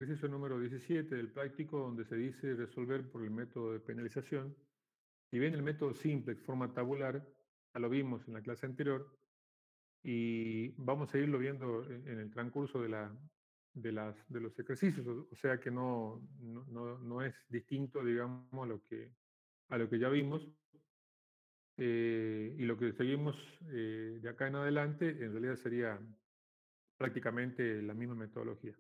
ejercicio número 17 del práctico, donde se dice resolver por el método de penalización. Si bien el método simplex, forma tabular, ya lo vimos en la clase anterior, y vamos a irlo viendo en el transcurso de los ejercicios, o sea que no es distinto, digamos, a lo que ya vimos, y lo que seguimos de acá en adelante en realidad sería prácticamente la misma metodología.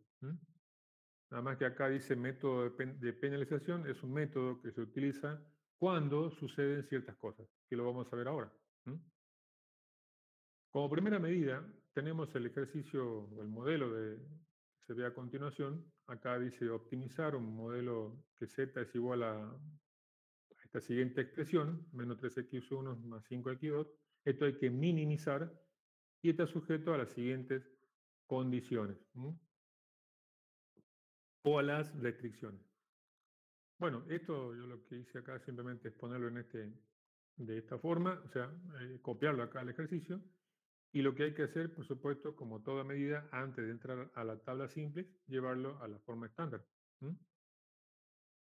Nada más que acá dice método de penalización, es un método que se utiliza cuando suceden ciertas cosas, que lo vamos a ver ahora. Como primera medida, tenemos el ejercicio o el modelo que se ve a continuación. Acá dice optimizar un modelo que z es igual a esta siguiente expresión, menos 3x1 más 5x2. Esto hay que minimizar y está sujeto a las siguientes condiciones o a las restricciones. Bueno, esto yo lo que hice acá simplemente es ponerlo de esta forma, o sea, copiarlo acá al ejercicio. Y lo que hay que hacer, por supuesto, como toda medida, antes de entrar a la tabla simple, llevarlo a la forma estándar.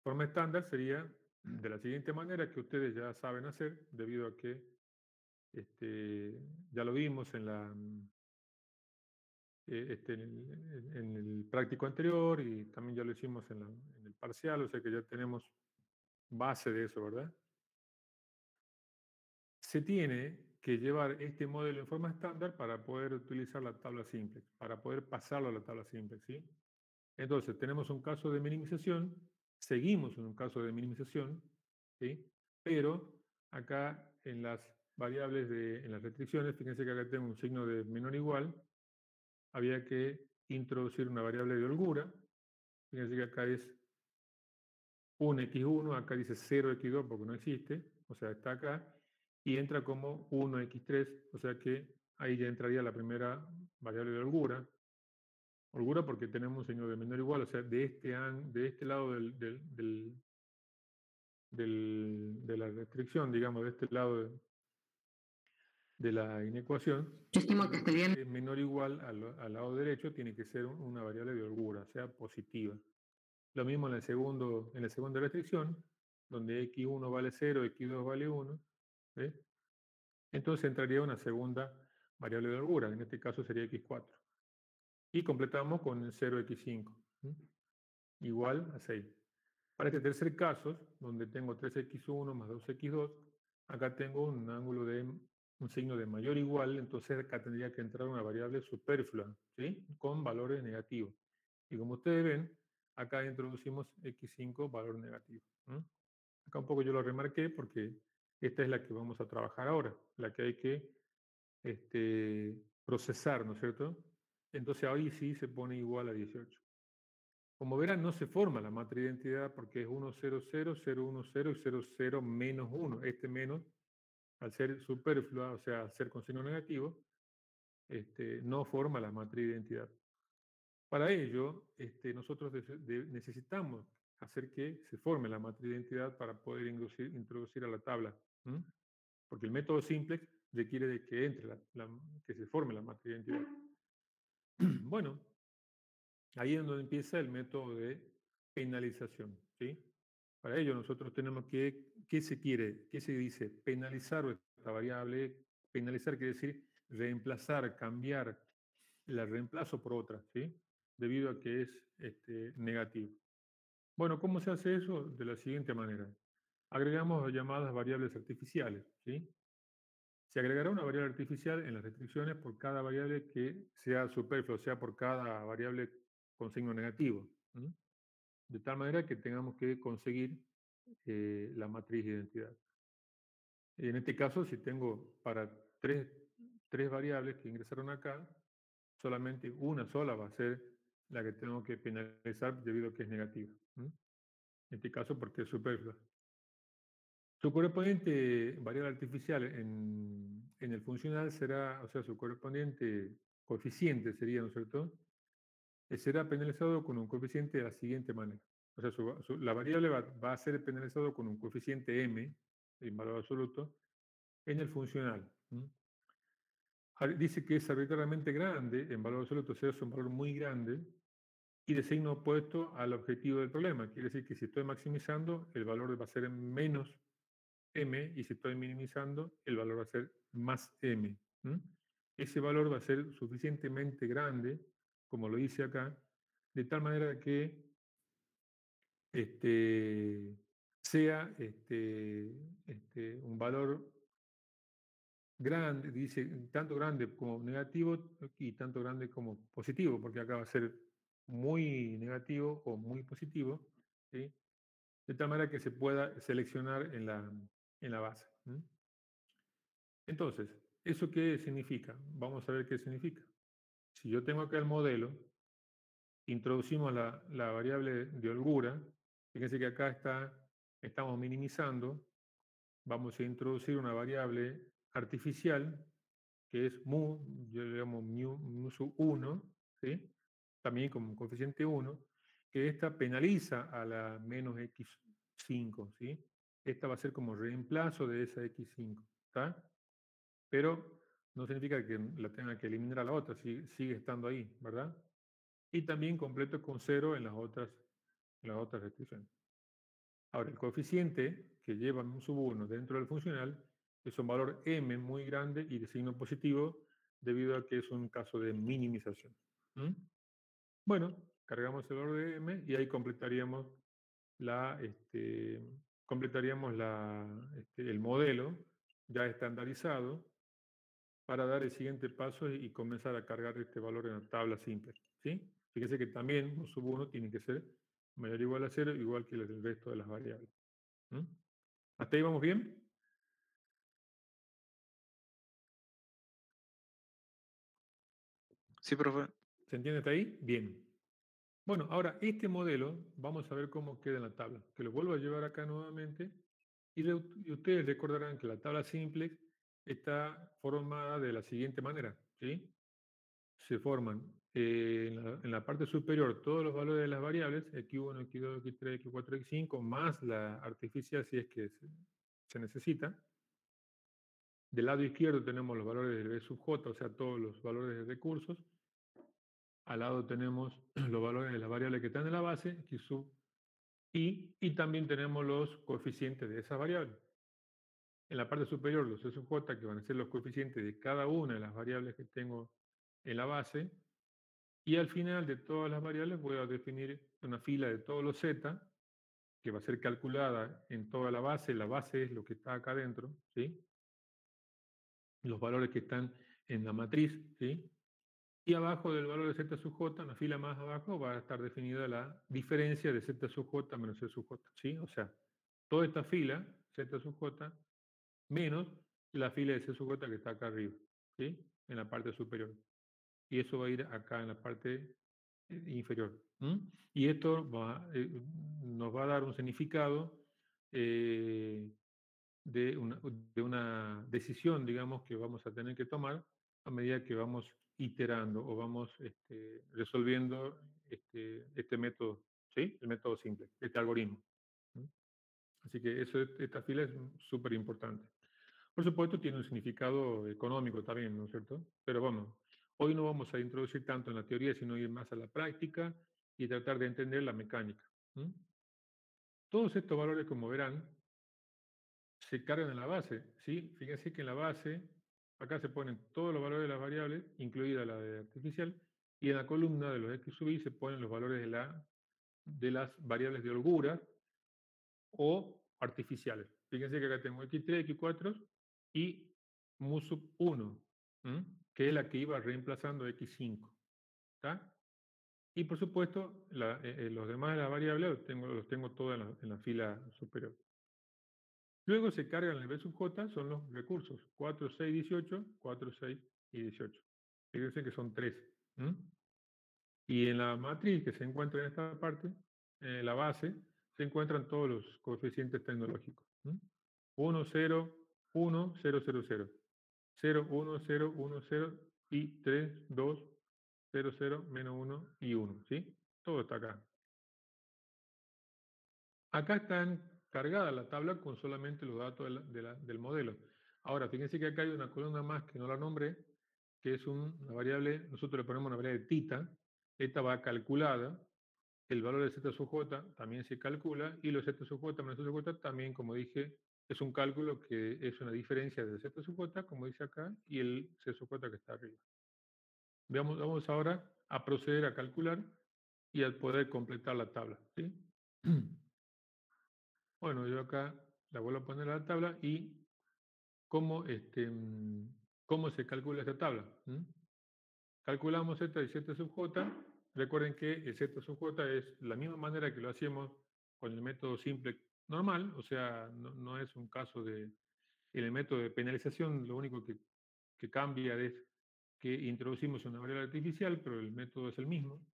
Forma estándar sería de la siguiente manera, que ustedes ya saben hacer, debido a que ya lo vimos en el práctico anterior y también ya lo hicimos en el parcial, o sea que ya tenemos base de eso, ¿verdad? Se tiene que llevar este modelo en forma estándar para poder utilizar la tabla simple, para poder pasarlo a la tabla simple, ¿sí? Entonces, tenemos un caso de minimización, seguimos en un caso de minimización, ¿sí? Pero acá en las variables, en las restricciones, fíjense que acá tengo un signo de menor o igual, había que introducir una variable de holgura, fíjense que acá es 1x1, acá dice 0x2 porque no existe, o sea, está acá, y entra como 1x3, o sea que ahí ya entraría la primera variable de holgura. Holgura porque tenemos un signo de menor o igual, o sea, de este lado de la restricción, digamos, de este lado de la inecuación, Yo estimo que esté bien. menor o igual al lado derecho tiene que ser una variable de holgura, o sea, positiva. Lo mismo en la segunda restricción, donde x1 vale 0, x2 vale 1. ¿Sí? Entonces entraría una segunda variable de holgura, en este caso sería x4. Y completamos con el 0x5, igual a 6. Para este tercer caso, donde tengo 3x1 más 2x2, acá tengo un signo de mayor o igual, entonces acá tendría que entrar una variable superflua, ¿sí? Con valores negativos. Y como ustedes ven, acá introducimos x5, valor negativo. Acá un poco yo lo remarqué porque esta es la que vamos a trabajar ahora, la que hay que procesar, ¿no es cierto? Entonces ahí sí se pone igual a 18. Como verán, no se forma la matriz de identidad porque es 1, 0, 0, 0, 1, 0 y 0, 0, menos 1. Este menos, al ser superflua, o sea, al ser con signo negativo, no forma la matriz de identidad. Para ello, nosotros necesitamos hacer que se forme la matriz de identidad para poder introducir a la tabla. Porque el método simplex requiere de que entre, que se forme la matriz de identidad. Bueno, ahí es donde empieza el método de penalización. ¿Sí? Para ello nosotros tenemos ¿qué se quiere? ¿Qué se dice? Penalizar esta variable. Penalizar quiere decir reemplazar, cambiar, la reemplazo por otra, ¿sí? Debido a que es negativo. Bueno, ¿cómo se hace eso? De la siguiente manera. Agregamos llamadas variables artificiales, ¿sí? Se agregará una variable artificial en las restricciones por cada variable que sea superflua, o sea, por cada variable con signo negativo. De tal manera que tengamos que conseguir la matriz de identidad. En este caso, si tengo para tres variables que ingresaron acá, solamente una sola va a ser la que tengo que penalizar debido a que es negativa. En este caso, porque es superflua. Su correspondiente variable artificial en el funcional será, o sea, su correspondiente coeficiente sería, ¿no es cierto? Será penalizado con un coeficiente de la siguiente manera. O sea, la variable va a ser penalizado con un coeficiente m, en valor absoluto, en el funcional. Dice que es arbitrariamente grande, en valor absoluto, o sea, es un valor muy grande, y de signo opuesto al objetivo del problema. Quiere decir que si estoy maximizando, el valor va a ser menos m, y si estoy minimizando, el valor va a ser más m. Ese valor va a ser suficientemente grande, como lo hice acá, de tal manera que sea un valor grande, dice tanto grande como negativo y tanto grande como positivo, porque acá va a ser muy negativo o muy positivo, ¿sí? De tal manera que se pueda seleccionar en la base. Entonces, ¿eso qué significa? Vamos a ver qué significa. Si yo tengo acá el modelo, introducimos la variable de holgura, fíjense que acá estamos minimizando, vamos a introducir una variable artificial que es mu, yo le llamo mu sub 1, ¿sí? También como coeficiente 1, que esta penaliza a la menos x5, ¿sí? Esta va a ser como reemplazo de esa x5, ¿está? Pero no significa que la tenga que eliminar a la otra, sigue estando ahí, ¿verdad? Y también completo con 0 en las otras restricciones. Ahora, el coeficiente que lleva un sub 1 dentro del funcional es un valor m muy grande y de signo positivo debido a que es un caso de minimización. Bueno, cargamos el valor de m y ahí completaríamos el modelo ya estandarizado para dar el siguiente paso y comenzar a cargar este valor en la tabla simple. ¿Sí? Fíjese que también un sub 1 tiene que ser mayor o igual a 0, igual que el resto de las variables. ¿Hasta ahí vamos bien? Sí, profe. ¿Se entiende hasta ahí? Bien. Bueno, ahora este modelo, vamos a ver cómo queda en la tabla. Que lo vuelvo a llevar acá nuevamente. Y ustedes recordarán que la tabla simple está formada de la siguiente manera. ¿Sí? Se forman en la parte superior todos los valores de las variables, x1, x2, x3, x4, x5, más la artificial si es que se necesita. Del lado izquierdo tenemos los valores del b sub j, o sea, todos los valores de recursos. Al lado tenemos los valores de las variables que están en la base, x sub i, y también tenemos los coeficientes de esas variables. En la parte superior, los c sub j, que van a ser los coeficientes de cada una de las variables que tengo en la base. Y al final de todas las variables voy a definir una fila de todos los z, que va a ser calculada en toda la base. La base es lo que está acá adentro, ¿sí? Los valores que están en la matriz, ¿sí? Y abajo del valor de z sub j, en la fila más abajo, va a estar definida la diferencia de z sub j menos c sub j, ¿sí? O sea, toda esta fila, z sub j, menos la fila de c sub j que está acá arriba, ¿sí? En la parte superior. Y eso va a ir acá en la parte inferior. Y esto nos va a dar un significado de una decisión, digamos, que vamos a tener que tomar a medida que vamos iterando o vamos resolviendo este método, ¿sí? El método simple, este algoritmo. Así que esta fila es súper importante. Por supuesto, tiene un significado económico también, ¿no es cierto? Pero bueno, hoy no vamos a introducir tanto en la teoría, sino ir más a la práctica y tratar de entender la mecánica. Todos estos valores, como verán, se cargan en la base, ¿sí? Fíjense que en la base, acá se ponen todos los valores de las variables, incluida la de artificial, y en la columna de los x sub i se ponen los valores de las variables de holgura o artificiales. Fíjense que acá tengo x3, x4 y mu sub 1, que es la que iba reemplazando x5. ¿Está? Y por supuesto, los demás de las variables los tengo todos en la fila superior. Luego se cargan en el B sub J, son los recursos, 4, 6, 18, 4, 6 y 18. Fíjense que son 3. Y en la matriz que se encuentra en esta parte, en la base, se encuentran todos los coeficientes tecnológicos. 1, 0, 1, 0, 0, 0. 0, 1, 0, 1, 0 y 3, 2, 0, 0, menos 1 y 1. ¿Sí? Todo está acá. Acá están cargada la tabla con solamente los datos del modelo. Ahora, fíjense que acá hay una columna más que no la nombré, que es una variable, nosotros le ponemos una variable tita, esta va calculada, el valor de z sub j también se calcula y los z sub j menos z sub j también, como dije, es un cálculo que es una diferencia de z sub j, como dice acá, y el c sub j que está arriba. Vamos ahora a proceder a calcular y a poder completar la tabla, ¿sí? Bueno, yo acá la vuelvo a poner a la tabla y cómo, cómo se calcula esta tabla. Calculamos z y z sub j. Recuerden que el z sub j es la misma manera que lo hacíamos con el método simple normal, o sea, no es un caso de... En el método de penalización lo único que cambia es que introducimos una variable artificial, pero el método es el mismo.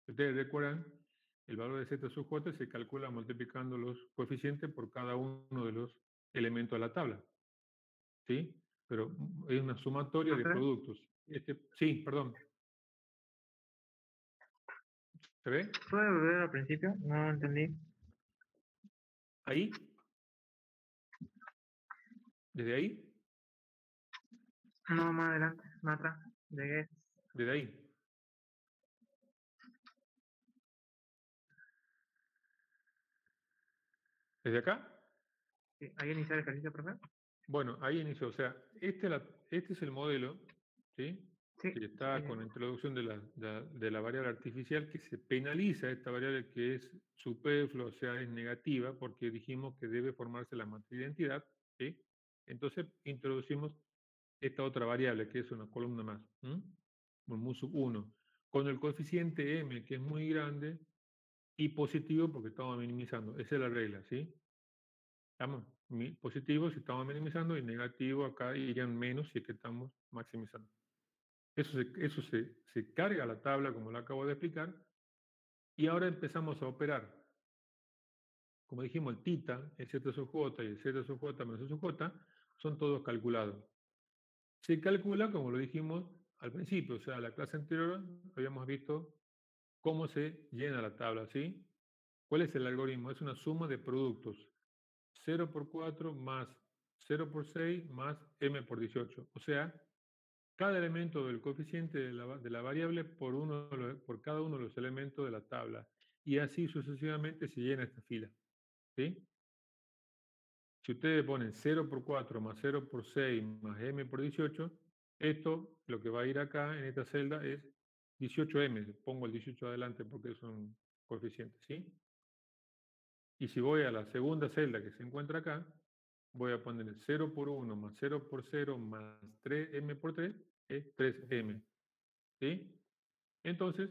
Ustedes recuerdan, el valor de z sub j se calcula multiplicando los coeficientes por cada uno de los elementos de la tabla. ¿Sí? Pero es una sumatoria de productos. Sí, perdón. ¿Se ve? ¿Puede volver al principio? No entendí. ¿Ahí? ¿Desde ahí? No, más adelante, más atrás. Llegué. Desde ahí. ¿Desde acá? Sí, ¿ahí iniciar el ejercicio, profe? Bueno, ahí inició. O sea, este es el modelo, ¿sí? Sí. Que está con la introducción de la variable artificial, que se penaliza esta variable que es superflua, o sea, es negativa, porque dijimos que debe formarse la matriz de identidad, ¿sí? Entonces introducimos esta otra variable, que es una columna más, un mu sub 1, con el coeficiente m, que es muy grande, y positivo porque estamos minimizando. Esa es la regla, ¿sí? Estamos positivos si estamos minimizando y negativo acá irían menos si es que estamos maximizando. Eso se carga a la tabla como lo acabo de explicar y ahora empezamos a operar. Como dijimos, el tita, el z sub j y el z sub j menos z sub j son todos calculados. Se calcula como lo dijimos al principio, o sea, la clase anterior habíamos visto cómo se llena la tabla, ¿sí? ¿Cuál es el algoritmo? Es una suma de productos. 0 por 4 más 0 por 6 más m por 18. O sea, cada elemento del coeficiente de la variable por cada uno de los elementos de la tabla. Y así sucesivamente se llena esta fila. ¿Sí? Si ustedes ponen 0 por 4 más 0 por 6 más m por 18, esto lo que va a ir acá en esta celda es 18m. Pongo el 18 adelante porque es un coeficiente. ¿Sí? Y si voy a la segunda celda que se encuentra acá, voy a poner 0 por 1 más 0 por 0 más 3m por 3 es 3m. ¿Sí? Entonces,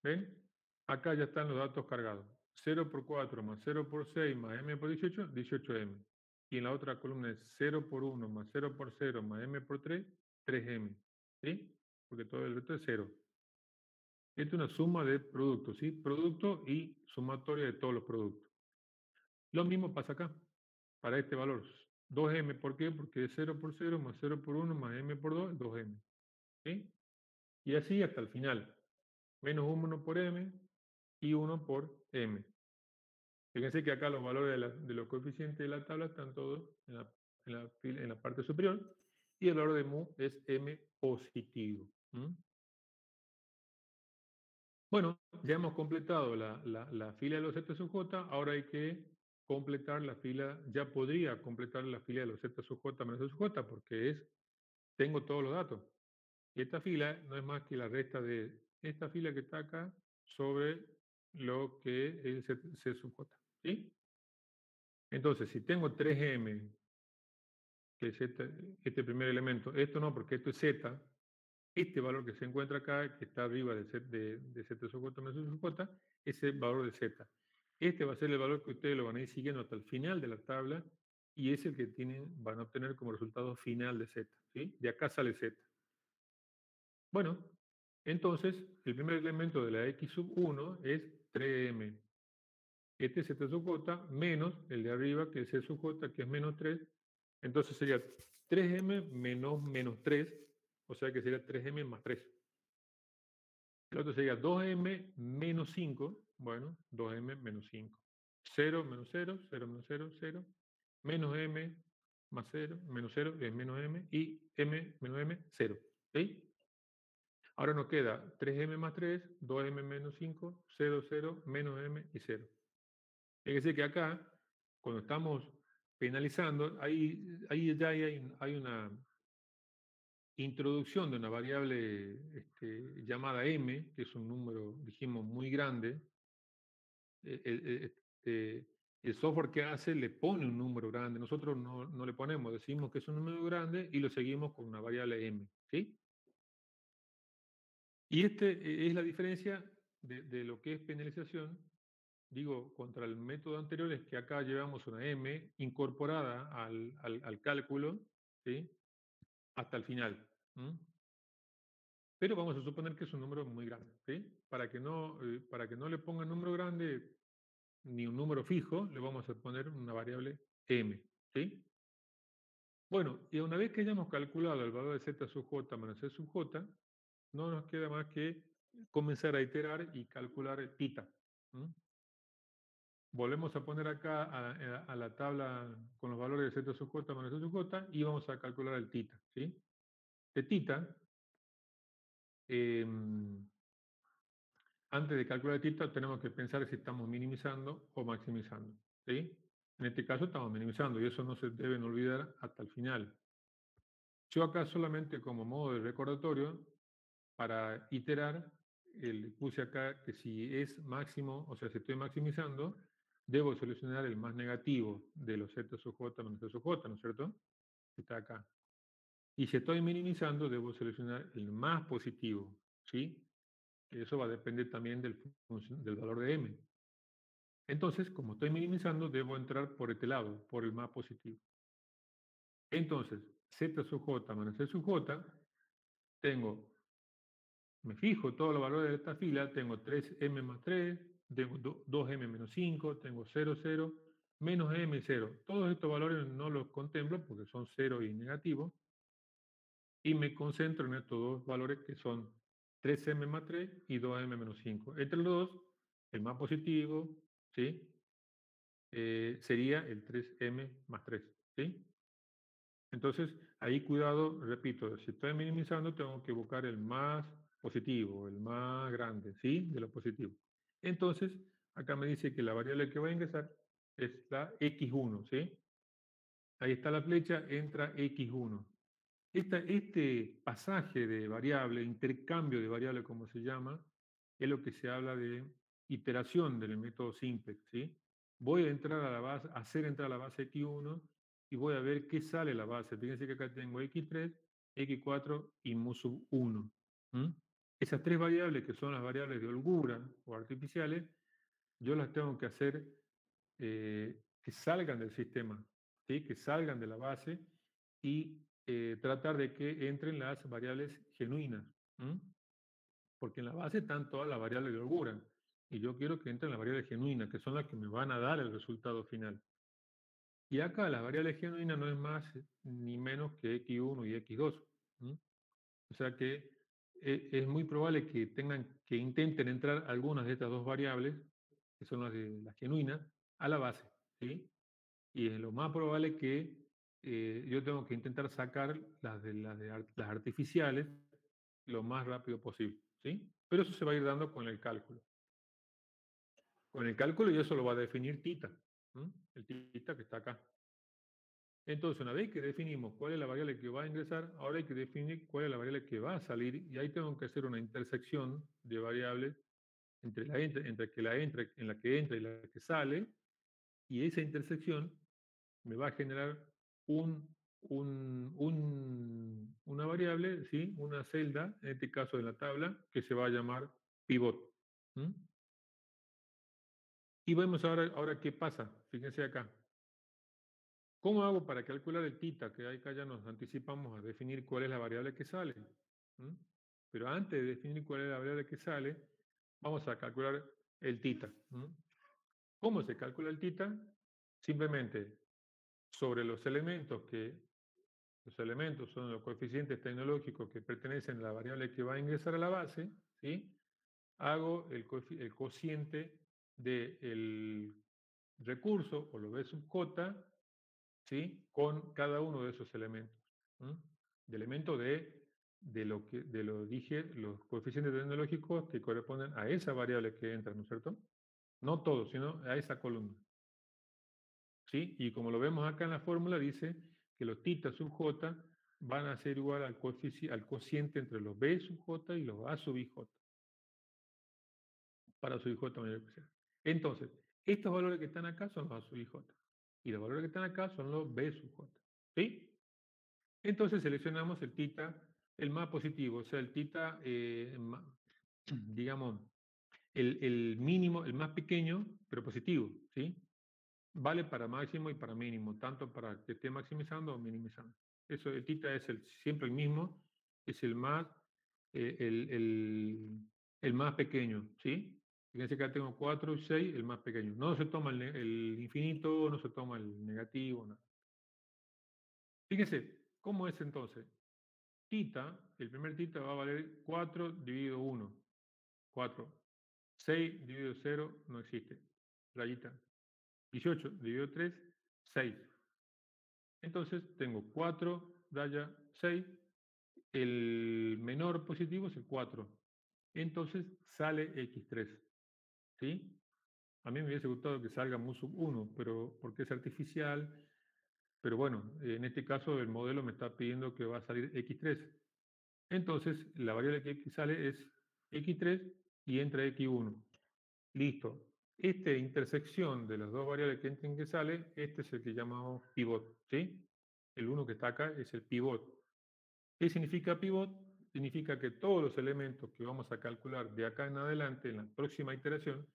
¿ven? Acá ya están los datos cargados. 0 por 4 más 0 por 6 más m por 18, 18m. Y en la otra columna es 0 por 1 más 0 por 0 más m por 3, 3m. ¿Sí? Porque todo el resto es 0. Esta es una suma de productos, ¿sí? Producto y sumatoria de todos los productos. Lo mismo pasa acá, para este valor. 2m, ¿por qué? Porque es 0 por 0 más 0 por 1 más m por 2, 2m. ¿Sí? Y así hasta el final. Menos 1 por m y 1 por m. Fíjense que acá los valores de los coeficientes de la tabla están todos en la parte superior y el valor de mu es m positivo. Bueno, ya hemos completado la fila de los z sub j, ahora hay que completar la fila, ya podría completar la fila de los z sub j menos z sub j, porque tengo todos los datos. Y esta fila no es más que la resta de esta fila que está acá sobre lo que es c sub j. ¿Sí? Entonces, si tengo 3m, que es este primer elemento, esto no, porque esto es z, este valor que se encuentra acá, que está arriba de z sub j menos z sub j, es el valor de z. Este va a ser el valor que ustedes lo van a ir siguiendo hasta el final de la tabla y es el que van a obtener como resultado final de z. ¿Sí? De acá sale z. Bueno, entonces el primer elemento de la x sub 1 es 3m. Este es z sub j menos el de arriba, que es c sub j, que es menos 3. Entonces sería 3m menos menos 3, o sea que sería 3m más 3. El otro sería 2m menos 5, bueno, 2m menos 5. 0 menos 0, 0 menos 0, 0. Menos m más 0, menos 0 es menos m, y m menos m, 0. ¿Sí? Ahora nos queda 3m más 3, 2m menos 5, 0, 0, menos m y 0. Es decir, que acá, cuando estamos penalizando, ahí ya hay una introducción de una variable llamada m, que es un número, dijimos, muy grande. El software que hace le pone un número grande, nosotros no le ponemos, decimos que es un número grande y lo seguimos con una variable m, ¿sí? Y es la diferencia de lo que es penalización, digo, contra el método anterior, es que acá llevamos una m incorporada al cálculo, ¿sí? Hasta el final. Pero vamos a suponer que es un número muy grande, ¿sí? Para que no le ponga número grande ni un número fijo, le vamos a poner una variable m, ¿sí? Bueno, y una vez que hayamos calculado el valor de z sub j menos c sub j, no nos queda más que comenzar a iterar y calcular tita. Volvemos a poner acá a la tabla con los valores de z sub j menos c sub j y vamos a calcular el tita, ¿sí? De tita, antes de calcular el tita tenemos que pensar si estamos minimizando o maximizando, ¿sí? En este caso estamos minimizando y eso no se deben olvidar hasta el final. Yo acá solamente como modo de recordatorio, para iterar, puse acá que si es máximo, o sea, si estoy maximizando, debo seleccionar el más negativo de los z sub j menos z sub j, ¿no es cierto? Está acá. Y si estoy minimizando, debo seleccionar el más positivo, ¿sí? Eso va a depender también del valor de m. Entonces, como estoy minimizando, debo entrar por este lado, por el más positivo. Entonces, z sub j menos c sub j, me fijo todos los valores de esta fila, tengo 3m más 3, tengo 2m menos 5, tengo 0, 0, menos m, 0. Todos estos valores no los contemplo porque son 0 y negativos, y me concentro en estos dos valores que son 3m más 3 y 2m menos 5. Entre los dos, el más positivo, ¿sí? Sería el 3m más 3, ¿sí? Entonces, ahí cuidado, repito, si estoy minimizando, tengo que buscar el más positivo, el más grande, ¿sí? De lo positivo. Entonces, acá me dice que la variable que voy a ingresar es la x1, ¿sí? Ahí está la flecha, entra x1. Este pasaje de variable, intercambio de variable, como se llama, es lo que se habla de iteración del método simplex, ¿sí? Voy a entrar a la base, hacer entrar a la base x1 y voy a ver qué sale la base. Fíjense que acá tengo x3, x4 y mu sub 1. Esas tres variables, que son las variables de holgura o artificiales, yo las tengo que hacer que salgan del sistema, ¿sí? Que salgan de la base y tratar de que entren las variables genuinas, porque en la base están todas las variables de holgura y yo quiero que entren las variables genuinas, que son las que me van a dar el resultado final. Y acá las variables genuinas no es más ni menos que x1 y x2. O sea que es muy probable que intenten entrar algunas de estas dos variables, que son las genuinas, a la base, ¿sí? Y es lo más probable que yo tengo que intentar sacar las artificiales lo más rápido posible, ¿sí? Pero eso se va a ir dando con el cálculo. Con el cálculo y eso lo va a definir tita, el tita que está acá. Entonces, una vez que definimos cuál es la variable que va a ingresar, ahora hay que definir cuál es la variable que va a salir y ahí tengo que hacer una intersección de variables entre la que entra y la que sale, y esa intersección me va a generar una variable, ¿sí? Una celda, en este caso de la tabla, que se va a llamar pivot. Y vemos ahora qué pasa. Fíjense acá. ¿Cómo hago para calcular el tita? Que acá ya nos anticipamos a definir cuál es la variable que sale. Pero antes de definir cuál es la variable que sale, vamos a calcular el tita. ¿Cómo se calcula el tita? Simplemente sobre los elementos son los coeficientes tecnológicos que pertenecen a la variable que va a ingresar a la base, ¿sí? Hago el cociente del recurso, o lo B sub j, ¿sí? Con cada uno de esos elementos. De elemento de dije, los coeficientes tecnológicos que corresponden a esa variable que entra, ¿no es cierto? No todos, sino a esa columna. ¿Sí? Y como lo vemos acá en la fórmula, dice que los tita sub j van a ser igual al cociente entre los b sub j y los a sub ij, para sub ij mayor que 0. Entonces, estos valores que están acá son los a sub ij, y los valores que están acá son los b sub j. ¿Sí? Entonces seleccionamos el tita, el más positivo, o sea, el tita, digamos, el mínimo, el más pequeño, pero positivo, ¿sí? Vale para máximo y para mínimo, tanto para que esté maximizando o minimizando. Eso, el tita es siempre el mismo, es el más, el más pequeño, ¿sí? Fíjense que acá tengo 4 y 6, el más pequeño. No se toma el infinito, no se toma el negativo, nada. Fíjense, ¿cómo es entonces? Tita, el primer tita va a valer 4 dividido 1, 4. 6 dividido 0 no existe, rayita. 18 dividido 3, 6. Entonces tengo 4, raya 6. El menor positivo es el 4. Entonces sale X3. ¿Sí? A mí me hubiese gustado que salga mu sub 1, pero porque es artificial. Pero bueno, en este caso el modelo me está pidiendo que va a salir X3. Entonces la variable que sale es X3 y entra X1. Listo. Esta intersección de las dos variables que entran y que sale, este es el que llamamos pivot, ¿sí? El uno que está acá es el pivot. ¿Qué significa pivot? Significa que todos los elementos que vamos a calcular de acá en adelante, en la próxima iteración,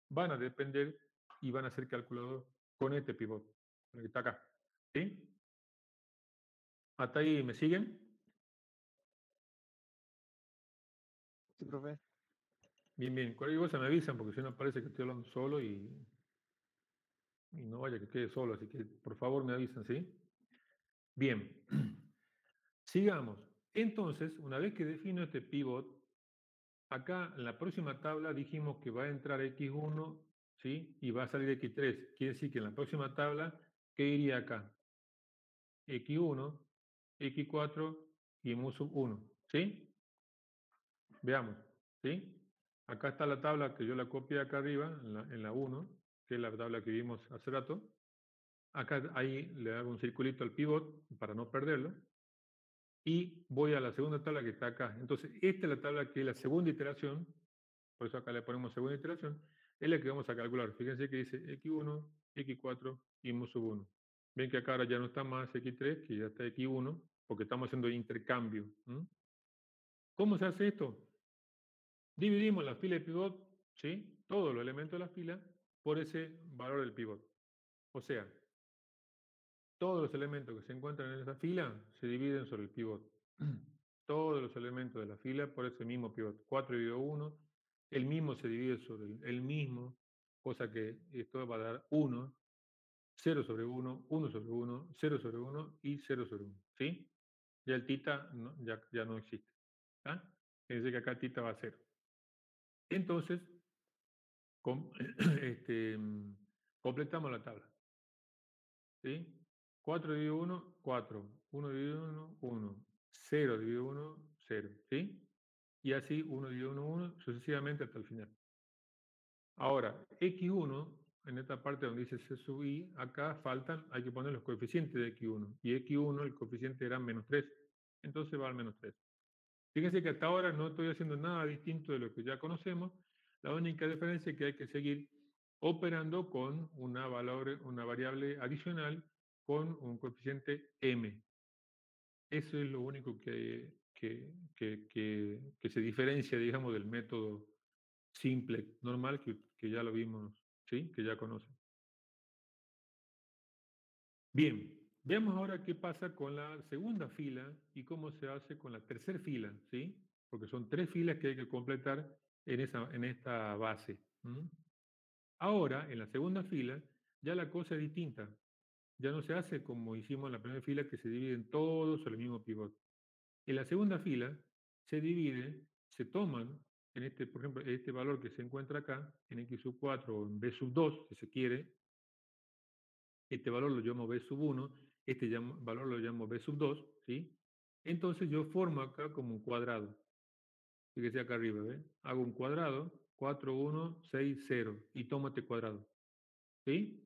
van a depender y van a ser calculados con este pivot, el que está acá, ¿sí? ¿Hasta ahí me siguen? Sí, profe. Bien, bien. Cualquier cosa me avisan porque si no parece que estoy hablando solo y no vaya que quede solo, así que por favor me avisan, ¿sí? Bien, sigamos. Entonces, una vez que defino este pivot, acá en la próxima tabla dijimos que va a entrar X1, ¿sí? Y va a salir X3. Quiere decir que en la próxima tabla, ¿qué iría acá? X1, X4 y mu sub 1, ¿sí? Veamos, ¿sí? Acá está la tabla que yo la copié acá arriba, en la 1, que es la tabla que vimos hace rato. Acá ahí le hago un circulito al pivot para no perderlo. Y voy a la segunda tabla que está acá. Entonces, esta es la tabla que es la segunda iteración, por eso acá le ponemos segunda iteración, es la que vamos a calcular. Fíjense que dice X1, X4 y mu sub 1. Ven que acá ahora ya no está más X3, que ya está X1, porque estamos haciendo intercambio. ¿Cómo se hace esto? Dividimos la fila de pivot, ¿sí? Todos los elementos de la fila, por ese valor del pivot. O sea, todos los elementos que se encuentran en esa fila se dividen sobre el pivot. Todos los elementos de la fila por ese mismo pivot. 4 dividido 1, el mismo se divide sobre el mismo, cosa que esto va a dar 1, 0 sobre 1, 1 sobre 1, 0 sobre 1 y 0 sobre 1. ¿Sí? Ya el tita no, ya no existe. ¿Ah? Quiere decir que acá tita va a 0. Entonces, completamos la tabla. ¿Sí? 4 dividido 1, 4. 1 dividido 1, 1. 0 dividido 1, 0. ¿Sí? Y así 1 dividido 1, 1, sucesivamente hasta el final. Ahora, X1, en esta parte donde dice C sub I, acá faltan, hay que poner los coeficientes de X1. Y X1, el coeficiente era menos 3. Entonces va al menos 3. Fíjense que hasta ahora no estoy haciendo nada distinto de lo que ya conocemos. La única diferencia es que hay que seguir operando con una variable adicional con un coeficiente m. Eso es lo único que se diferencia, digamos, del método simple, normal, que ya lo vimos, ¿sí? Que ya conocen. Bien, veamos ahora qué pasa con la segunda fila y cómo se hace con la tercera fila, ¿sí? Porque son 3 filas que hay que completar en esta base. Ahora, en la segunda fila, ya la cosa es distinta. Ya no se hace como hicimos en la primera fila, que se dividen todos sobre el mismo pivot. En la segunda fila se divide, se toman, por ejemplo, este valor que se encuentra acá, en X sub 4 o en B sub 2, si se quiere, este valor lo llamo B sub 1, valor lo llamo B sub 2, ¿sí? Entonces yo formo acá como un cuadrado. Fíjese acá arriba, ¿ve? Hago un cuadrado, 4, 1, 6, 0, y tomo este cuadrado. ¿Sí?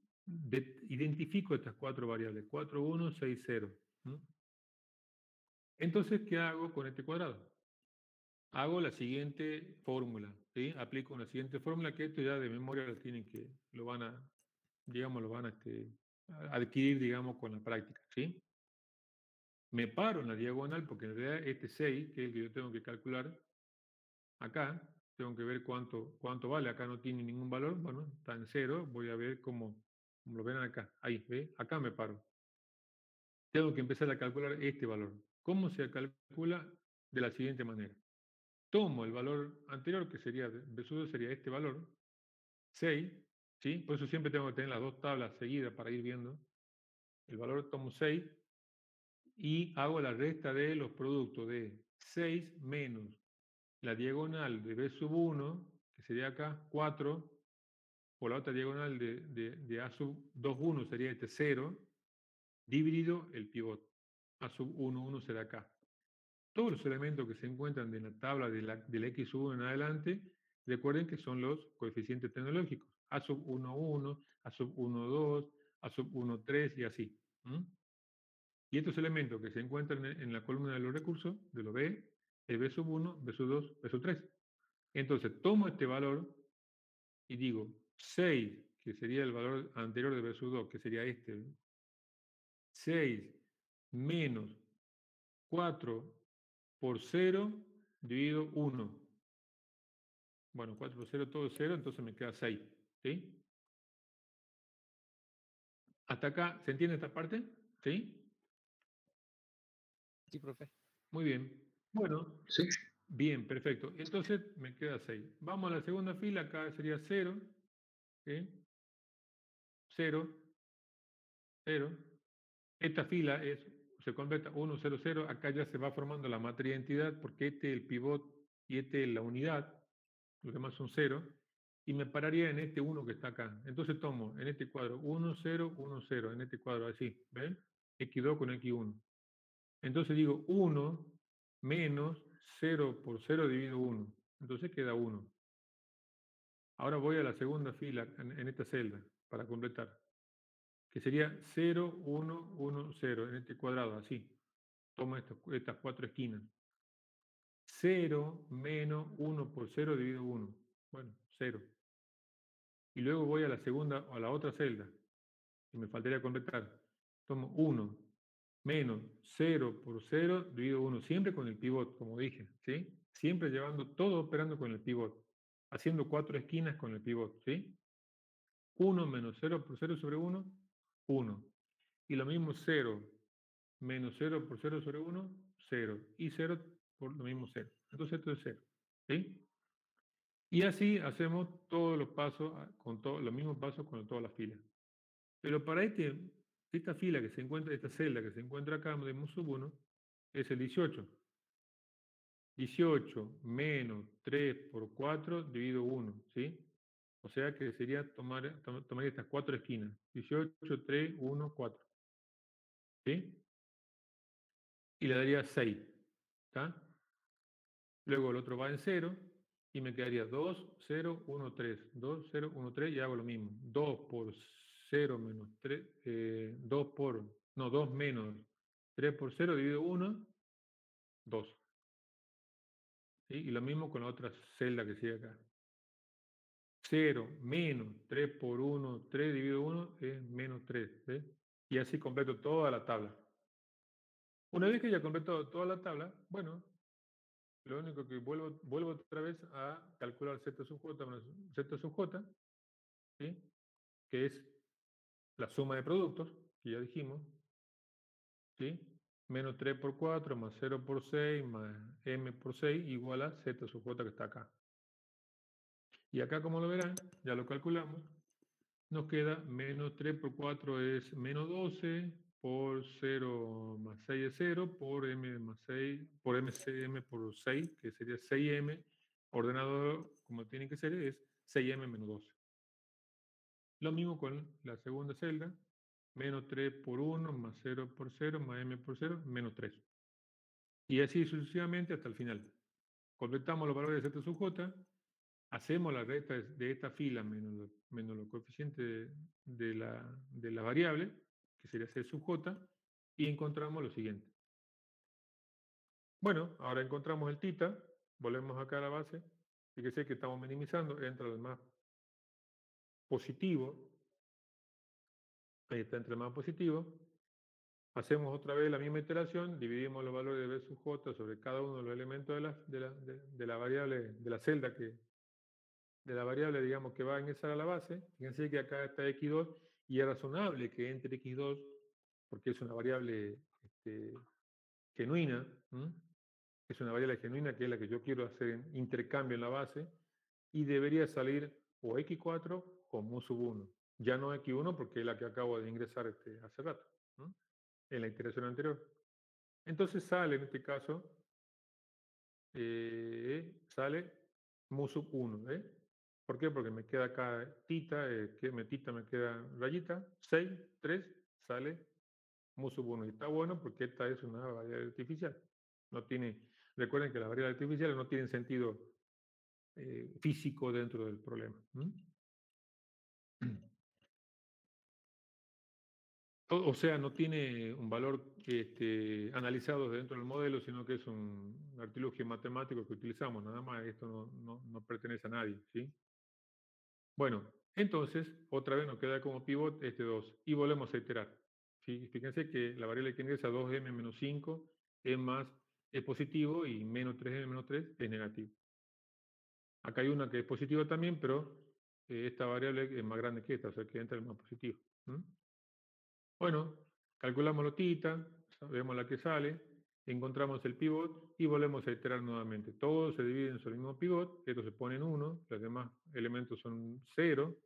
Identifico estas cuatro variables, 4, 1, 6, 0. Entonces, ¿qué hago con este cuadrado? Hago la siguiente fórmula, ¿sí? Aplico la siguiente fórmula, que esto ya de memoria lo tienen que, lo van a adquirir, digamos, con la práctica, ¿sí? Me paro en la diagonal, porque en realidad este 6, que es el que yo tengo que calcular, acá, tengo que ver cuánto vale, acá no tiene ningún valor, bueno, está en 0, voy a ver cómo lo ven acá, ahí, ¿ve? Acá me paro. Tengo que empezar a calcular este valor. ¿Cómo se calcula? De la siguiente manera. Tomo el valor anterior, que sería, B sub 2 sería este valor, 6, ¿sí? Por eso siempre tengo que tener las dos tablas seguidas para ir viendo. El valor tomo 6 y hago la resta de los productos de 6 menos la diagonal de B sub 1, que sería acá 4, por la otra diagonal de A sub 2, 1 sería este 0, dividido el pivot. A sub 1, 1 será acá. Todos los elementos que se encuentran en la tabla de la X sub 1 en adelante, recuerden que son los coeficientes tecnológicos. A sub 1, 1, A sub 1, 2, A sub 1, 3 y así. Y estos elementos que se encuentran en la columna de los recursos, de lo B, es B sub 1, B sub 2, B sub 3. Entonces, tomo este valor y digo 6, que sería el valor anterior de B sub 2, que sería este. 6 menos 4 por 0 dividido 1. Bueno, 4 por 0 todo es 0, entonces me queda 6. ¿Sí? ¿Hasta acá se entiende esta parte? ¿Sí? Sí, profe. Muy bien. Bueno, Sí. bien, perfecto. Entonces me queda 6. Vamos a la segunda fila, acá sería 0. ¿Sí? 0, 0. Esta fila se completa 1, 0, 0. Acá ya se va formando la matriz de identidad porque este es el pivot y este es la unidad. Los demás son 0. Y me pararía en este 1 que está acá. Entonces tomo en este cuadro 1, 0, 1, 0. En este cuadro así. ¿Ven? X2 con X1. Entonces digo 1 menos 0 por 0 dividido 1. Entonces queda 1. Ahora voy a la segunda fila en esta celda para completar. Que sería 0, 1, 1, 0. En este cuadrado así. Tomo estas cuatro esquinas. 0 menos 1 por 0 dividido 1. Bueno, 0. Y luego voy a la segunda o a la otra celda. Y me faltaría completar. Tomo 1 menos 0 por 0 dividido 1. Siempre con el pivot, como dije. ¿Sí? Siempre llevando todo operando con el pivot. Haciendo cuatro esquinas con el pivot. ¿Sí? 1 menos 0 por 0 sobre 1, 1. Y lo mismo 0 menos 0 por 0 sobre 1, 0. Y 0 por lo mismo 0. Entonces esto es 0. ¿Sí? Y así hacemos todos los pasos, con los mismos pasos con todas las filas. Pero para esta fila que se encuentra, esta celda que se encuentra acá de sub 1, es el 18. 18 menos 3 por 4 dividido 1, ¿sí? O sea que sería tomar estas cuatro esquinas. 18, 3, 1, 4. ¿Sí? Y le daría 6. ¿Está? Luego el otro va en 0 y me quedaría 2, 0, 1, 3. 2, 0, 1, 3 y hago lo mismo. 2 por 0 menos 3, 2 menos 3 por 0 dividido 1, 2. ¿Sí? Y lo mismo con la otra celda que sigue acá. 0 menos 3 por 1, 3 dividido 1 es menos 3. ¿Ves? Y así completo toda la tabla. Una vez que ya completo toda la tabla, bueno, lo único que vuelvo otra vez a calcular Z sub J menos Z sub J, ¿sí? Que es la suma de productos, que ya dijimos, ¿sí? Menos 3 por 4 más 0 por 6 más M por 6 igual a Z sub J que está acá. Y acá, como lo verán, ya lo calculamos, nos queda menos 3 por 4 es menos 12, por 0 más 6 es 0, por M más 6, por MCM por 6, que sería 6M, ordenado como tiene que ser, es 6M menos 12. Lo mismo con la segunda celda, menos 3 por 1 más 0 por 0 más M por 0, menos 3. Y así sucesivamente hasta el final. Completamos los valores de Z sub J, hacemos la resta de esta fila menos los coeficientes de la variable, que sería C sub J, y encontramos lo siguiente. Bueno, ahora encontramos el tita, volvemos acá a la base, fíjese que estamos minimizando, entra el más positivo, ahí está entre el más positivo, hacemos otra vez la misma iteración, dividimos los valores de B sub J sobre cada uno de los elementos de la variable, de la celda de la variable, digamos, que va a ingresar a la base. Fíjense que acá está x2 y es razonable que entre x2 porque es una variable genuina, es una variable genuina que es la que yo quiero hacer en intercambio en la base y debería salir o x4 o mu sub 1. Ya no x1 porque es la que acabo de ingresar hace rato, en la iteración anterior. Entonces sale en este caso, sale mu sub 1, ¿Por qué? Porque me queda acá tita, tita me queda rayita, 6, 3, sale mu sub 1. Y está bueno porque esta es una variable artificial. No tiene, recuerden que las variables artificiales no tienen sentido físico dentro del problema. O sea, no tiene un valor analizado dentro del modelo, sino que es un artilugio matemático que utilizamos, nada más. Esto no pertenece a nadie, ¿sí? Bueno, entonces, otra vez nos queda como pivot 2 y volvemos a iterar. Fíjense que la variable que ingresa 2m menos 5 es positivo y menos 3m menos 3 es negativo. Acá hay una que es positiva también, pero esta variable es más grande que esta, o sea que entra el más positivo. Bueno, calculamos la tita, vemos la que sale, encontramos el pivot y volvemos a iterar nuevamente. Todos se dividen sobre el mismo pivot, esto se pone en 1, los demás elementos son 0,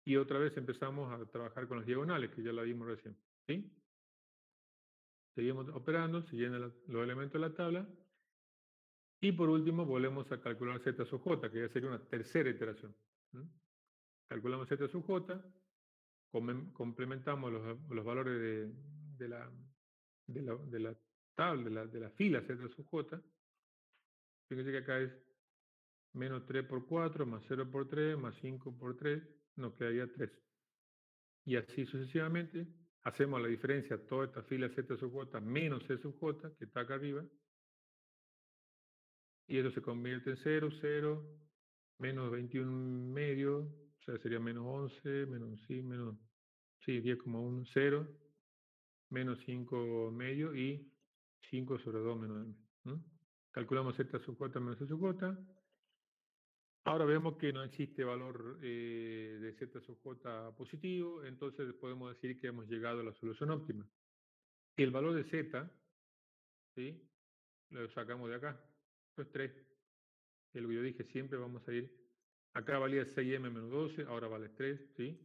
y otra vez empezamos a trabajar con las diagonales, que ya la vimos recién. ¿Sí? Seguimos operando, siguiendo los elementos de la tabla, y por último volvemos a calcular Z sub J, que ya sería una tercera iteración. Calculamos Z sub J, complementamos los valores de la tabla, de la fila Z sub J. Fíjense que acá es menos 3 por 4, más 0 por 3, más 5 por 3, nos quedaría 3. Y así sucesivamente, hacemos la diferencia, toda esta fila Z sub J menos C sub J, que está acá arriba, y eso se convierte en 0, 0, menos 21 medio, o sea, sería menos 11, menos 10,1, 0, menos 5 medio y 5 sobre 2 menos m. Calculamos Z sub J menos C sub J. Ahora vemos que no existe valor de Z sub J positivo, entonces podemos decir que hemos llegado a la solución óptima. El valor de Z, ¿sí? Lo sacamos de acá, esto es 3. Es lo que yo dije, siempre vamos a ir, acá valía 6m menos 12, ahora vale 3, ¿sí?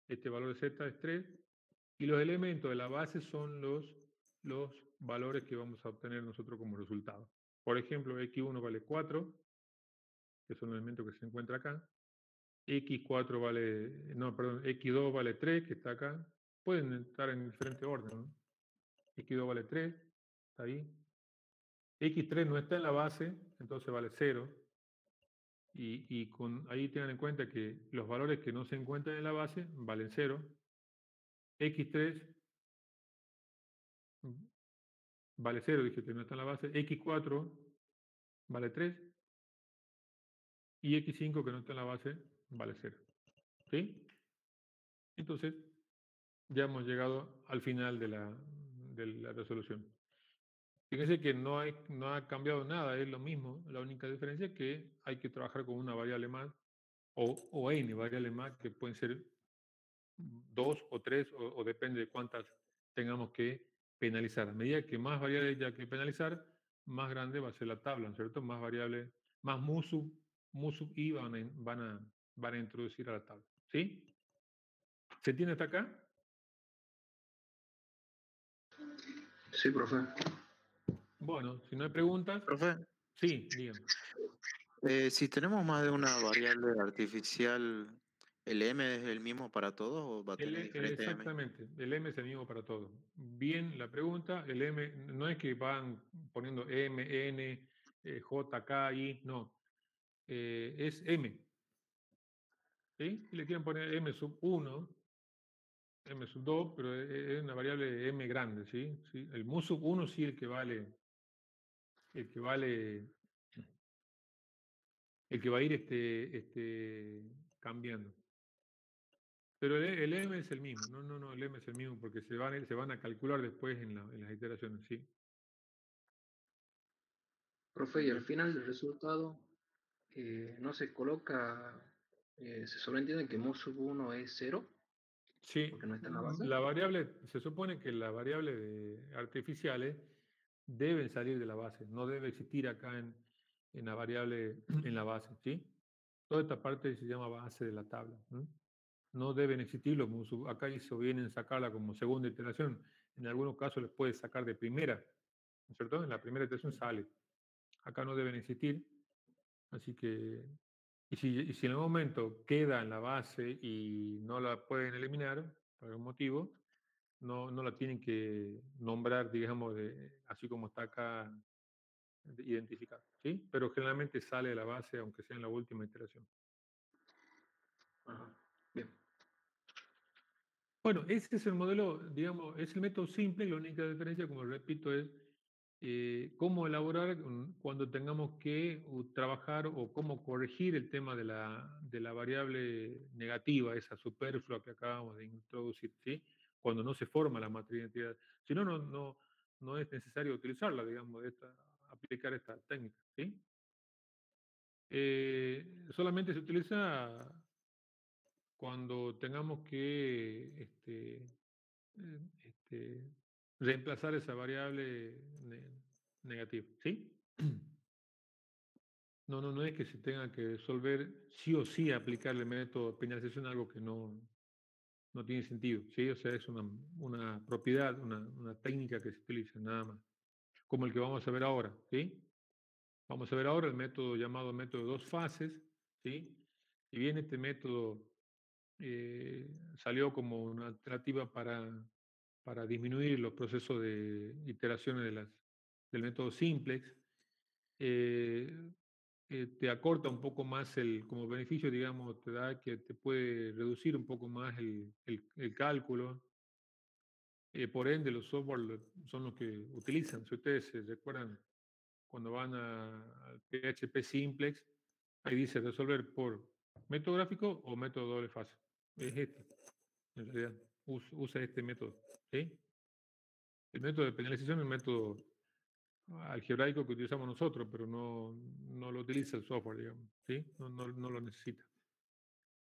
Este valor de Z es 3, y los elementos de la base son los valores que vamos a obtener nosotros como resultado. Por ejemplo, X1 vale 4, que son los elementos que se encuentran acá. X4 vale, no, perdón, X2 vale 3, que está acá. Pueden estar en diferente orden, ¿no? X2 vale 3, está ahí. X3 no está en la base, entonces vale 0. Y ahí tengan en cuenta que los valores que no se encuentran en la base valen 0. X3 vale 0, dije que no está en la base. X4 vale 3. Y X5 que no está en la base vale 0. ¿Sí? Entonces, ya hemos llegado al final de la resolución. Fíjense que no ha cambiado nada, es lo mismo. La única diferencia es que hay que trabajar con una variable más o n variables más, que pueden ser 2 o 3 o depende de cuántas tengamos que penalizar. A medida que más variables haya que penalizar, más grande va a ser la tabla, ¿no es cierto? Más variables, más mu sub i van a introducir a la tabla. ¿Sí? ¿Se entiende hasta acá? Sí, profe. Bueno, si no hay preguntas. Profe, Sí, dígame. si tenemos más de una variable artificial, ¿El M es el mismo para todos o va a tener diferente M? Exactamente, el M es el mismo para todos. Bien la pregunta, el M no es que van poniendo M, N, J, K, I, no. Es M. ¿Sí? Si le quieren poner M sub 1, M sub 2, pero es una variable M grande, ¿sí? ¿Sí? El mu sub 1 sí el que vale, el que va a ir cambiando. Pero el M es el mismo, no, el M es el mismo porque se van a calcular después en las iteraciones, ¿sí? Profe, y al final del resultado no se coloca, se sobreentiende que mu sub 1 es 0, Sí, porque no está en la base. la variable, se supone que las variables artificiales deben salir de la base, no debe existir acá en la variable, en la base, ¿sí? Toda esta parte se llama base de la tabla, ¿no? No deben existir los mu sub, acá hizo bien en sacarla como segunda iteración, en algunos casos les puede sacar de primera, ¿no es cierto? En la primera iteración sale, acá no deben existir, así que, y si en algún momento queda en la base y no la pueden eliminar, por algún motivo, no la tienen que nombrar, digamos, así como está acá identificado, ¿sí? Pero generalmente sale de la base, aunque sea en la última iteración. Ajá. Bien. Bueno, ese es el modelo, digamos, es el método simple, y la única diferencia, como repito, es cómo elaborar cuando tengamos que trabajar o cómo corregir el tema de la variable negativa, esa superflua que acabamos de introducir, ¿sí? Cuando no se forma la matriz de identidad. Si no, no es necesario utilizarla, digamos, aplicar esta técnica, ¿sí? Solamente se utiliza cuando tengamos que reemplazar esa variable negativa, ¿sí? No es que se tenga que resolver sí o sí aplicar el método de penalización, algo que no tiene sentido, ¿sí? O sea, es una propiedad, una técnica que se utiliza, nada más. Como el que vamos a ver ahora, ¿sí? Vamos a ver ahora el método llamado método de dos fases, ¿sí? Y bien, este método salió como una alternativa para disminuir los procesos de iteraciones del método simplex. Te acorta un poco más como beneficio, digamos, te da que te puede reducir un poco más el cálculo. Por ende, los software son los que utilizan. Si ustedes se recuerdan, cuando van al PHP simplex, ahí dice resolver por método gráfico o método doble fase. Es este, en realidad, usa este método, ¿sí? El método de penalización es el método algebraico que utilizamos nosotros, pero no lo utiliza el software, digamos, ¿sí? No lo necesita.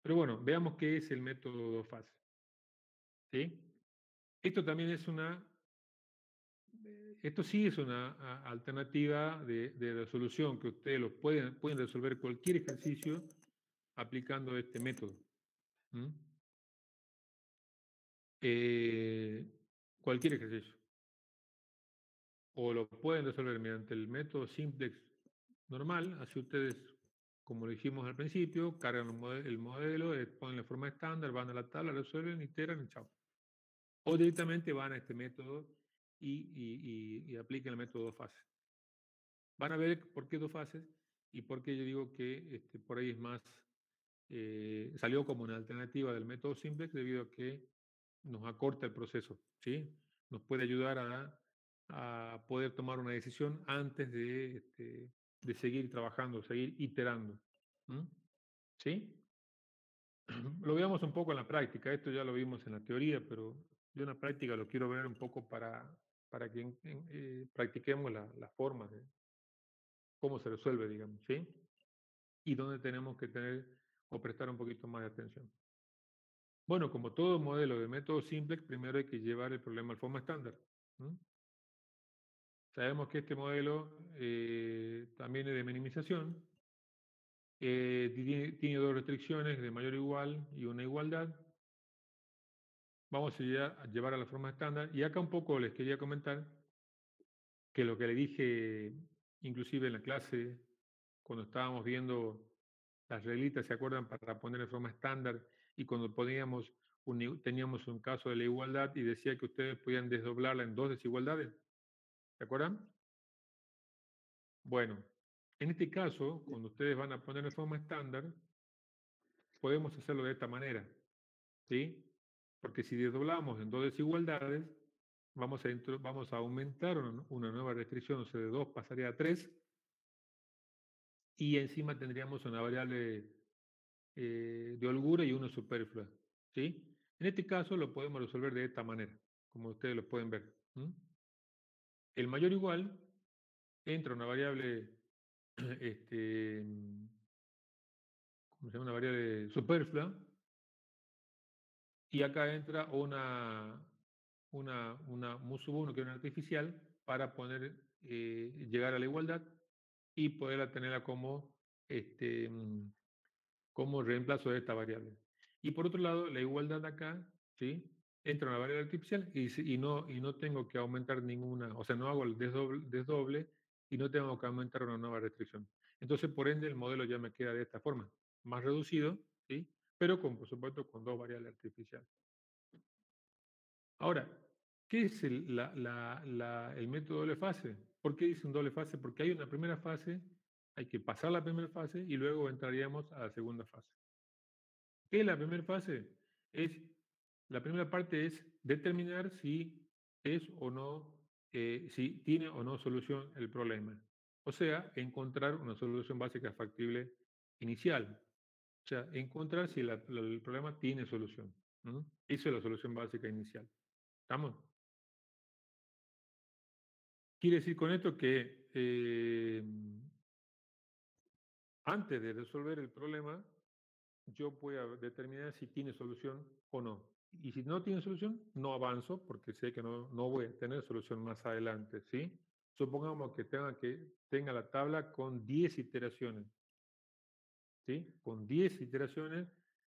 Pero bueno, veamos qué es el método dos fases, ¿sí? Esto también es esto sí es una alternativa de resolución que ustedes pueden resolver cualquier ejercicio aplicando este método. Cualquier ejercicio. O lo pueden resolver mediante el método simplex normal, así ustedes, como lo dijimos al principio, cargan el modelo, ponen la forma estándar, van a la tabla, resuelven, iteran y chao. O directamente van a este método y aplican el método dos fases. Van a ver por qué dos fases y por qué yo digo que por ahí es más, salió como una alternativa del método simplex debido a que nos acorta el proceso, ¿sí? Nos puede ayudar a poder tomar una decisión antes de seguir trabajando, seguir iterando. ¿Sí? Lo veamos un poco en la práctica. Esto ya lo vimos en la teoría, pero yo en la práctica lo quiero ver un poco para que practiquemos la forma de cómo se resuelve, digamos, ¿sí? Y dónde tenemos que tener o prestar un poquito más de atención. Bueno, como todo modelo de método simplex, primero hay que llevar el problema al forma estándar. Sabemos que este modelo también es de minimización. Tiene dos restricciones, de mayor o igual y una igualdad. Vamos a llevar a la forma estándar. Y acá un poco les quería comentar que lo que le dije inclusive en la clase, cuando estábamos viendo las reglitas, ¿se acuerdan? Para poner en forma estándar y cuando teníamos un caso de la igualdad y decía que ustedes podían desdoblarla en dos desigualdades. ¿Se acuerdan? Bueno, en este caso, cuando ustedes van a poner de forma estándar, podemos hacerlo de esta manera, ¿sí? Porque si desdoblamos en dos desigualdades, vamos a aumentar una nueva restricción, o sea, de 2 pasaría a 3, y encima tendríamos una variable de holgura y una superflua, ¿sí? En este caso lo podemos resolver de esta manera, como ustedes lo pueden ver. El mayor igual entra una variable, ¿cómo se llama? Una variable superflua, y acá entra una mu sub 1, que es una artificial, para llegar a la igualdad y poderla tenerla como reemplazo de esta variable. Y por otro lado, la igualdad acá, ¿sí? Entra una variable artificial y no tengo que aumentar ninguna, o sea, no hago el desdoble y no tengo que aumentar una nueva restricción. Entonces, por ende, el modelo ya me queda de esta forma, más reducido, ¿sí? Pero por supuesto, con dos variables artificiales. Ahora, ¿qué es el método doble fase? ¿Por qué dice un doble fase? Porque hay una primera fase, hay que pasar la primera fase y luego entraríamos a la segunda fase. ¿Qué es la primera fase? La primera parte es determinar si es o no, si tiene o no solución el problema. O sea, encontrar una solución básica factible inicial. O sea, encontrar si el problema tiene solución. Eso es la solución básica inicial. ¿Estamos? Quiere decir con esto que antes de resolver el problema, yo voy a determinar si tiene solución o no. Y si no tiene solución, no avanzo porque sé que no voy a tener solución más adelante, ¿sí? Supongamos que tenga la tabla con 10 iteraciones, ¿sí? Con 10 iteraciones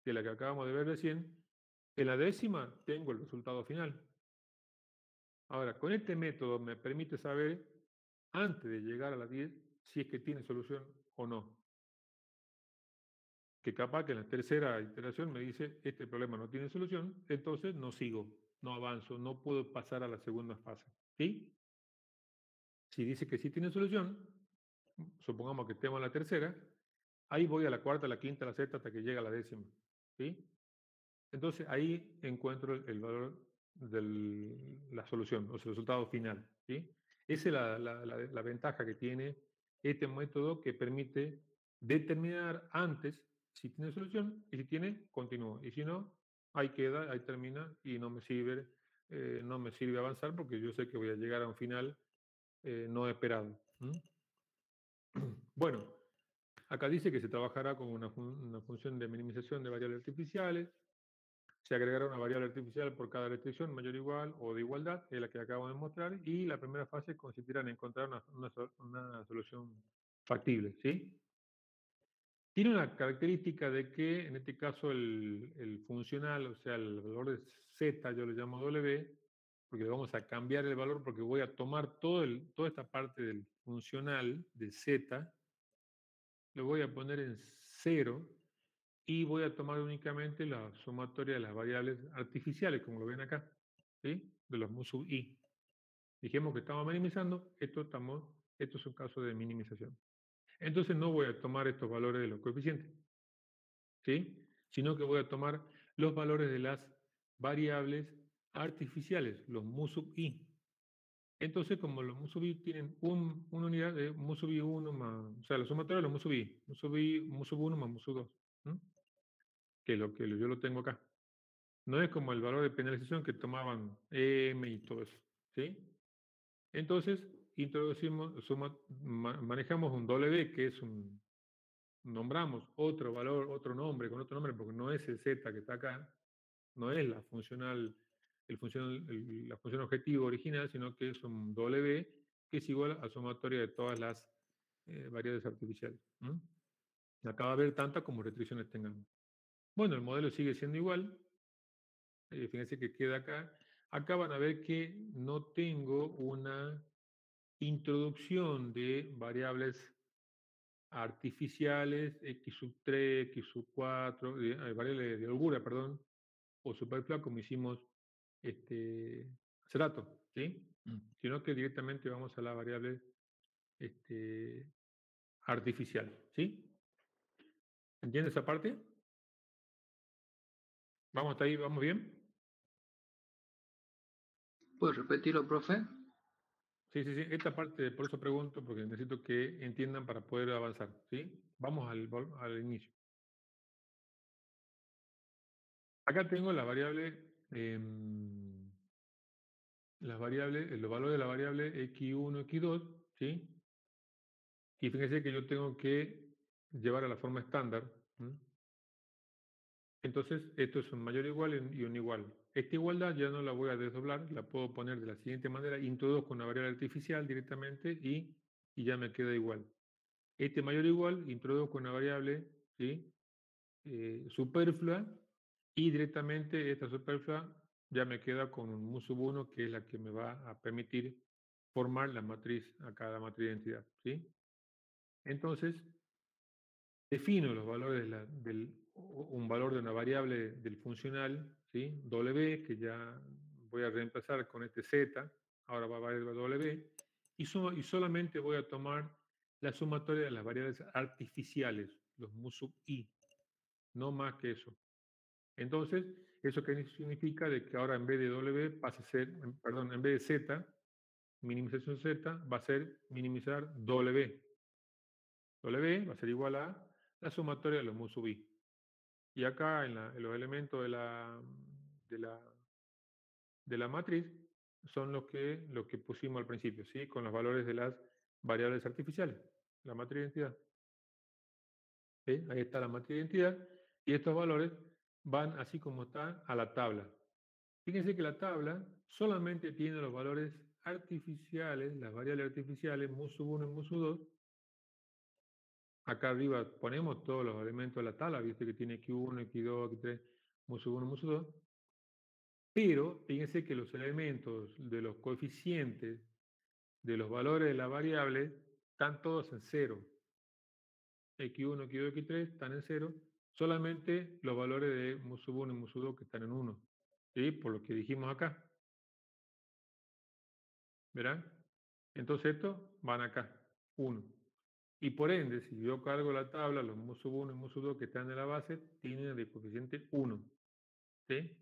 de la que acabamos de ver recién. En la 10ª tengo el resultado final. Ahora, con este método me permite saber, antes de llegar a la 10, si es que tiene solución o no. Que capaz que en la tercera iteración me dice, este problema no tiene solución, entonces no sigo, no avanzo, no puedo pasar a la segunda fase. ¿Sí? Si dice que sí tiene solución, supongamos que estemos en la tercera, ahí voy a la cuarta, la quinta, la sexta, hasta que llega a la 10ª. ¿Sí? Entonces ahí encuentro el valor de la solución, o sea, el resultado final. ¿Sí? Esa es la ventaja que tiene este método, que permite determinar antes si tiene solución, y si tiene, continúo. Y si no, ahí queda, ahí termina, y no me sirve avanzar, porque yo sé que voy a llegar a un final no esperado. Bueno, acá dice que se trabajará con una función de minimización de variables artificiales. Se agregará una variable artificial por cada restricción, mayor o igual o de igualdad, es la que acabo de mostrar, y la primera fase consistirá en encontrar una solución factible, ¿sí? Tiene una característica de que, en este caso, el funcional, o sea, el valor de z, yo le llamo W, porque le vamos a cambiar el valor, porque voy a tomar toda esta parte del funcional de z, lo voy a poner en 0, y voy a tomar únicamente la sumatoria de las variables artificiales, como lo ven acá, ¿sí? De los mu sub i. Dijimos que estamos minimizando, esto es un caso de minimización. Entonces no voy a tomar estos valores de los coeficientes, ¿sí? Sino que voy a tomar los valores de las variables artificiales, los mu sub i. Entonces, como los mu sub i tienen una unidad de mu sub i 1 más, o sea, la sumatoria de los mu sub 1 más mu sub 2, que es lo que yo lo tengo acá. No es como el valor de penalización que tomaban M y todo eso, ¿sí? Entonces, manejamos un W, que es nombramos otro valor, otro nombre, con otro nombre, porque no es el Z que está acá, no es la función objetivo original, sino que es un W, que es igual a sumatoria de todas las variables artificiales. Acá va a haber tantas como restricciones tengamos. Bueno, el modelo sigue siendo igual. Fíjense que queda acá. Acá van a ver que no tengo una introducción de variables artificiales, x sub 3, x sub 4, variables de holgura, perdón, o superflua, como hicimos hace rato, ¿sí? Sino que directamente vamos a la variable artificial, ¿sí? ¿Entiendes esa parte? ¿Vamos hasta ahí? ¿Vamos bien? ¿Puedes repetirlo, profe? Sí, sí, sí. Esta parte, por eso pregunto, porque necesito que entiendan para poder avanzar, ¿sí? Vamos al inicio. Acá tengo la variable, los valores de la variable x1, x2, ¿sí? Y fíjense que yo tengo que llevar a la forma estándar. Entonces, esto es un mayor o igual y un igual. Esta igualdad ya no la voy a desdoblar, la puedo poner de la siguiente manera: introduzco una variable artificial directamente y ya me queda igual. Este mayor o igual, introduzco una variable, ¿sí? Superflua, y directamente esta superflua ya me queda con un mu1, que es la que me va a permitir formar la matriz, acá la matriz de identidad, ¿sí? Entonces, defino los valores un valor de una variable del funcional, ¿sí? W, que ya voy a reemplazar con este Z, ahora va a valer W, y solamente voy a tomar la sumatoria de las variables artificiales, los mu sub i, no más que eso. Entonces, ¿eso qué significa? De que ahora en vez de W pasa a ser, perdón, en vez de Z, minimización Z, va a ser minimizar W. W va a ser igual a la sumatoria de los mu sub i. Y acá en los elementos de la matriz son los que pusimos al principio, ¿sí? Con los valores de las variables artificiales, la matriz de identidad. ¿Sí? Ahí está la matriz de identidad, y estos valores van así como están a la tabla. Fíjense que la tabla solamente tiene los valores artificiales, las variables artificiales, mu1 y mu2. Acá arriba ponemos todos los elementos de la tabla, viste que tiene x1, x2, x3, mu1, mu2. Pero fíjense que los elementos de los coeficientes de los valores de la variable están todos en 0. x1, x2, x3 están en 0. Solamente los valores de mu1 y mu2 que están en 1. ¿Sí? Por lo que dijimos acá. ¿Verán? Entonces estos van acá, 1. Y por ende, si yo cargo la tabla, los mu1 y mu2 que están en la base tienen el coeficiente 1. ¿Sí?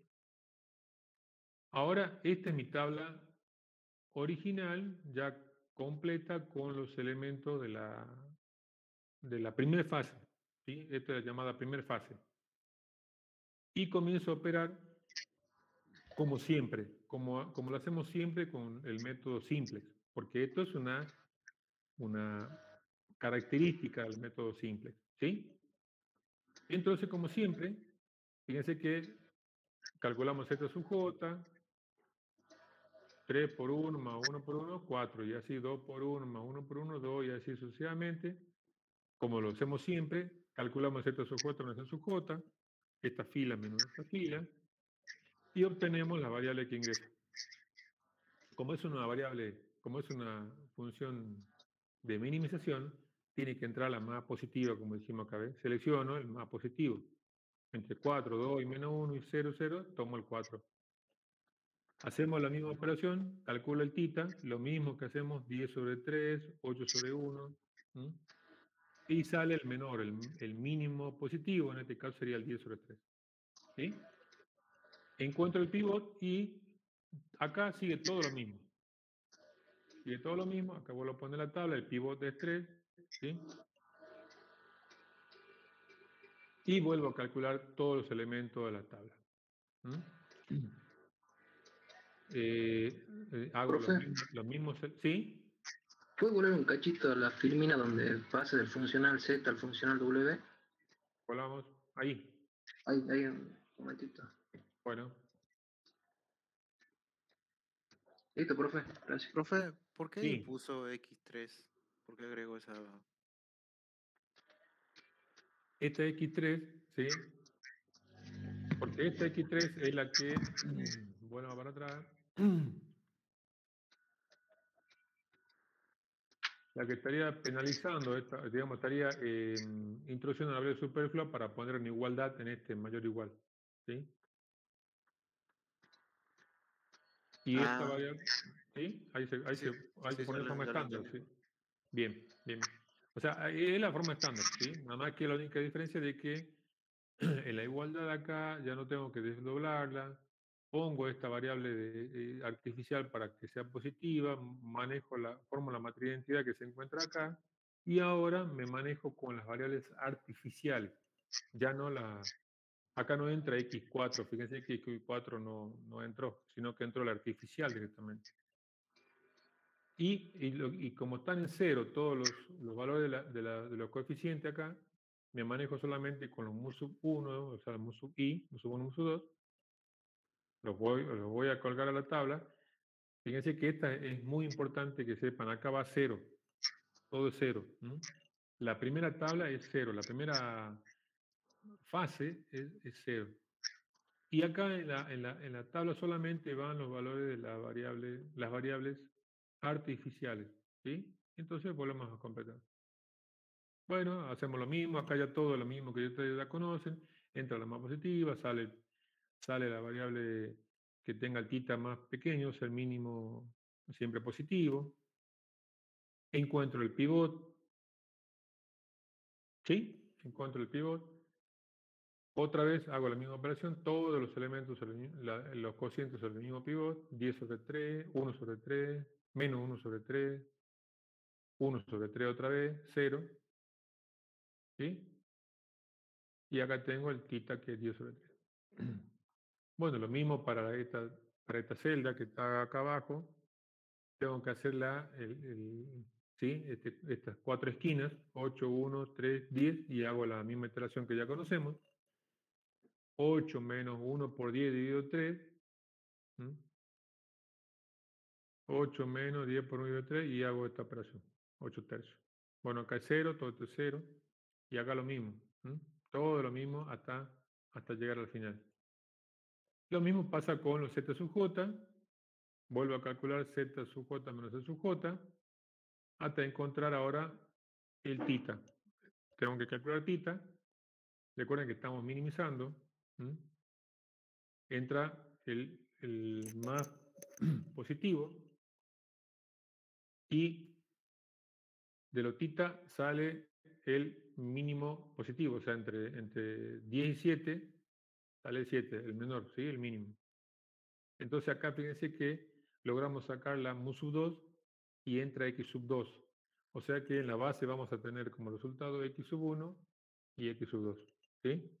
Ahora, esta es mi tabla original, ya completa con los elementos de la primera fase. ¿Sí? Esta es la llamada primera fase. Y comienzo a operar como siempre, como lo hacemos siempre con el método simplex, porque esto es una característica del método simplex, ¿sí? Entonces, como siempre, fíjense que calculamos Z sub J, 3 por 1 más 1 por 1, 4, y así 2 por 1 más 1 por 1, 2, y así sucesivamente. Como lo hacemos siempre, calculamos Z sub J menos Z sub J, esta fila menos esta fila, y obtenemos la variable que ingresa. Como es una función de minimización, tiene que entrar la más positiva, como dijimos acá. ¿Ves? Selecciono el más positivo. Entre 4, 2 y menos 1 y 0, 0, tomo el 4. Hacemos la misma operación, calculo el tita, lo mismo que hacemos 10 sobre 3, 8 sobre 1, y sale el menor, el mínimo positivo, en este caso sería el 10 sobre 3. ¿Sí? Encuentro el pivot y acá sigue todo lo mismo. Sigue todo lo mismo, acá vuelvo a poner la tabla, el pivot es 3, ¿sí? Y vuelvo a calcular todos los elementos de la tabla. Hago los mismos, ¿sí? ¿Puedes volver un cachito a la filmina donde pase del funcional Z al funcional W? Volvamos, ahí. Ahí un momentito. Bueno. Listo, profe, gracias. Profe, ¿por qué Sí. puso X3? ¿Por qué agregó esa? Esta X3, ¿sí? Porque esta X3 es la que, bueno, para atrás, la que estaría penalizando, digamos, estaría introduciendo una variable superflua para poner en igualdad en este mayor igual. ¿Sí? Y esta variable, ¿sí? Hay que poner ya forma lo estándar, entendí. ¿sí? Bien, bien. O sea, es la forma estándar, ¿sí? Nada más que la única diferencia de que en la igualdad acá ya no tengo que desdoblarla, pongo esta variable artificial para que sea positiva, formo la matriz de identidad que se encuentra acá, y ahora me manejo con las variables artificiales. Ya no acá no entra x4, fíjense que x4 no entró, sino que entró la artificial directamente. Y como están en cero todos los valores de los coeficientes acá, me manejo solamente con los mu sub 1, o sea, los mu sub i, mu sub 1, mu sub 2, los voy a colgar a la tabla. Fíjense que esta es muy importante que sepan, acá va cero, todo es cero. La primera tabla es cero, la primera fase es cero. Y acá en la tabla solamente van los valores de las variables artificiales, ¿sí? Entonces volvemos a completar. Bueno, hacemos lo mismo, acá ya todo lo mismo que ustedes ya conocen, entra la más positiva, sale la variable que tenga el tita más pequeño, o sea, el mínimo siempre positivo. Encuentro el pivot, ¿sí? Encuentro el pivot. Otra vez hago la misma operación, todos los elementos, los cocientes sobre el mismo pivot, 10 sobre 3, 1 sobre 3, menos 1 sobre 3, 1 sobre 3 otra vez, 0, ¿sí? Y acá tengo el tita que es 10 sobre 3. Bueno, lo mismo para esta celda que está acá abajo, tengo que hacer ¿sí? Estas 4 esquinas, 8, 1, 3, 10, y hago la misma iteración que ya conocemos. 8 menos 1 por 10 dividido 3. 8 menos 10 por 1 dividido 3 y hago esta operación. 8 tercios. Bueno, acá es 0, todo esto es 0. Y acá lo mismo. Todo lo mismo hasta llegar al final. Lo mismo pasa con los z sub j. Vuelvo a calcular z sub j menos z sub j hasta encontrar ahora el tita. Tengo que calcular tita. Recuerden que estamos minimizando. Entra el más positivo y de lo tita sale el mínimo positivo, o sea, entre 10 y 7 sale el 7, el menor, ¿sí? El mínimo. Entonces acá fíjense que logramos sacar la mu sub 2 y entra x sub 2. O sea que en la base vamos a tener como resultado x sub 1 y x sub 2. ¿Sí?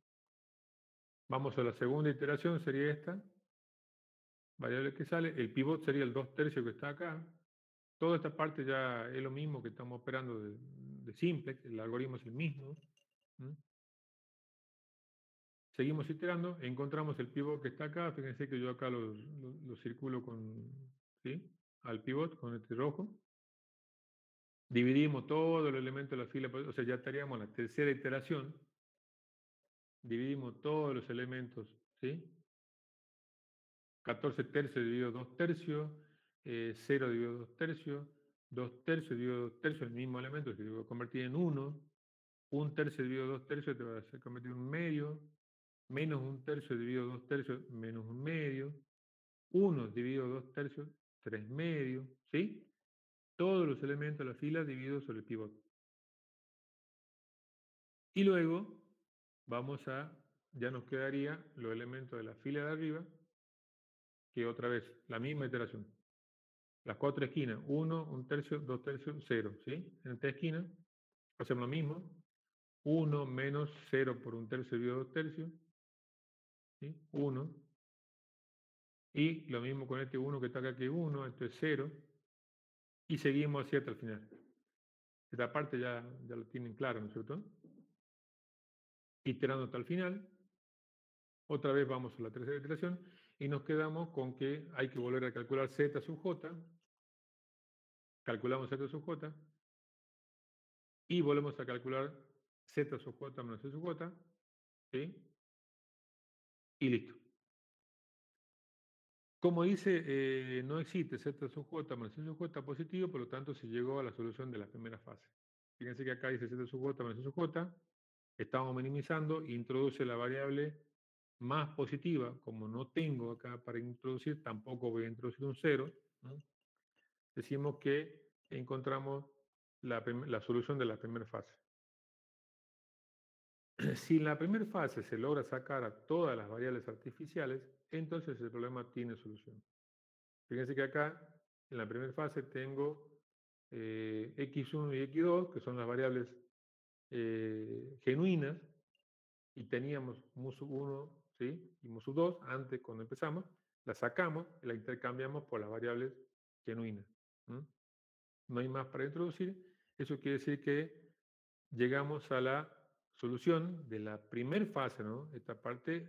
Vamos a la segunda iteración, sería esta. Variable que sale. El pivot sería el 2 tercios que está acá. Toda esta parte ya es lo mismo que estamos operando de simplex. El algoritmo es el mismo. Seguimos iterando. Encontramos el pivot que está acá. Fíjense que yo acá lo circulo ¿sí? Al pivot con este rojo. Dividimos todo el elemento de la fila, o sea, ya estaríamos en la tercera iteración. Dividimos todos los elementos, ¿sí? 14 tercios dividido 2 tercios, 0 dividido 2 tercios, 2 tercios dividido 2 tercios, el mismo elemento que se va a convertir en 1, 1 tercio dividido 2 tercios te va a convertir en 1 medio, menos 1 tercio dividido 2 tercios, menos 1 medio, 1 dividido 2 tercios, 3 medios, ¿sí? Todos los elementos de la fila divididos sobre el pivot. Y luego ya nos quedaría los elementos de la fila de arriba, que otra vez, la misma iteración. Las 4 esquinas, 1, 1 tercio, 2 tercios, 0, ¿sí? En esta esquina hacemos lo mismo. 1 menos 0 por 1 tercio dividido 2 tercios, ¿sí? 1. Y lo mismo con este 1 que está acá, que es 1, esto es 0. Y seguimos así hasta el final. Esta parte ya lo tienen claro, ¿no es cierto? Iterando hasta el final. Otra vez vamos a la tercera iteración y nos quedamos con que hay que volver a calcular z sub j. Calculamos z sub j y volvemos a calcular z sub j menos z sub j. ¿Sí? Y listo. Como dice, no existe z sub j menos z sub j positivo, por lo tanto se llegó a la solución de la primera fase. Fíjense que acá dice z sub j menos z sub j, estamos minimizando, introduce la variable más positiva, como no tengo acá para introducir, tampoco voy a introducir un 0, ¿no? Decimos que encontramos la solución de la primera fase. Si en la primera fase se logra sacar a todas las variables artificiales, entonces el problema tiene solución. Fíjense que acá, en la primera fase, tengo x1 y x2, que son las variables genuinas, y teníamos mu sub 1, ¿sí? Y mu sub 2 antes cuando empezamos, la sacamos y la intercambiamos por las variables genuinas. No hay más para introducir. Eso quiere decir que llegamos a la solución de la primera fase, ¿no? Esta parte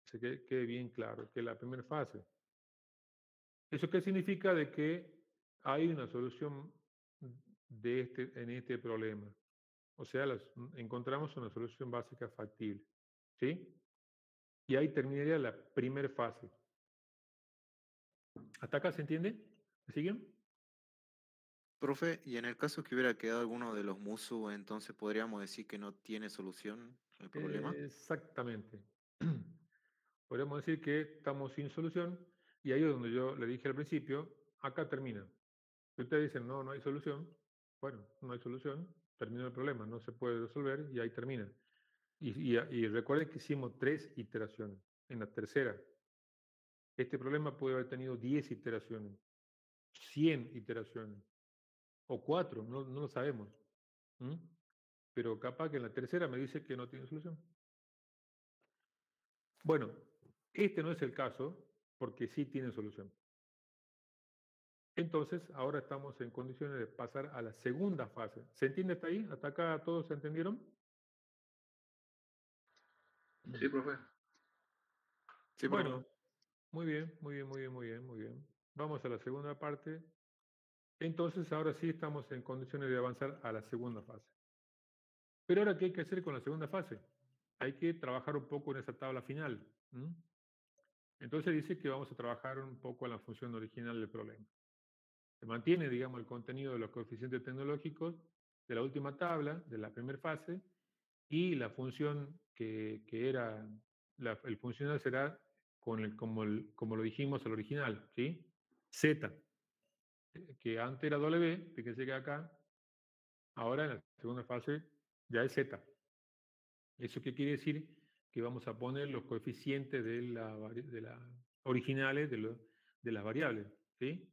se quede bien claro, que es la primera fase. ¿Eso qué significa? De que hay una solución en este problema. O sea, encontramos una solución básica factible. ¿Sí? Y ahí terminaría la primera fase. ¿Hasta acá se entiende? ¿Me siguen? Profe, y en el caso que hubiera quedado alguno de los musu, entonces podríamos decir que no tiene solución el problema. Exactamente. Podríamos decir que estamos sin solución y ahí es donde yo le dije al principio, acá termina. Si ustedes dicen, no, no hay solución, bueno, no hay solución, termina el problema, no se puede resolver y ahí termina. Y recuerden que hicimos 3 iteraciones. En la tercera, este problema puede haber tenido 10 iteraciones, 100 iteraciones, o 4, no lo sabemos. Pero capaz que en la tercera me dice que no tiene solución. Bueno, este no es el caso, porque sí tiene solución. Entonces, ahora estamos en condiciones de pasar a la segunda fase. ¿Se entiende hasta ahí? ¿Hasta acá todos se entendieron? Sí, profe. Sí, Bueno, muy bien, muy bien, muy bien, muy bien, muy bien. Vamos a la segunda parte. Entonces, ahora sí estamos en condiciones de avanzar a la segunda fase. Pero ahora, ¿qué hay que hacer con la segunda fase? Hay que trabajar un poco en esa tabla final. Entonces dice que vamos a trabajar un poco en la función original del problema. Se mantiene, digamos, el contenido de los coeficientes tecnológicos de la última tabla, de la primera fase, y la función que era, el funcional será como lo dijimos al original, ¿sí? Z, que antes era W, fíjense que acá, ahora en la segunda fase ya es Z. ¿Eso qué quiere decir? Que vamos a poner los coeficientes de la originales de las variables, ¿sí?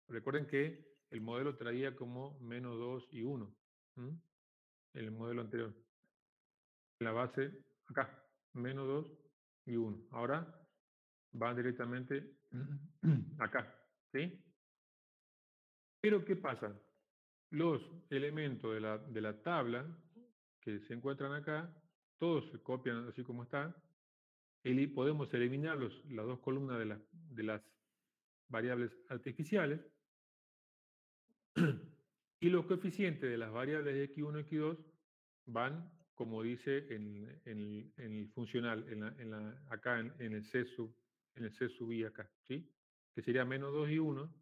Recuerden que el modelo traía como menos 2 y 1. El modelo anterior. La base, acá, menos 2 y 1. Ahora van directamente acá, ¿sí? Pero ¿qué pasa? Los elementos de la tabla que se encuentran acá, todos se copian así como está. Podemos eliminar las dos columnas de las variables artificiales y los coeficientes de las variables x1 y x2 van, como dice en el funcional, acá en el C sub I acá, ¿sí? Que sería menos 2 y 1,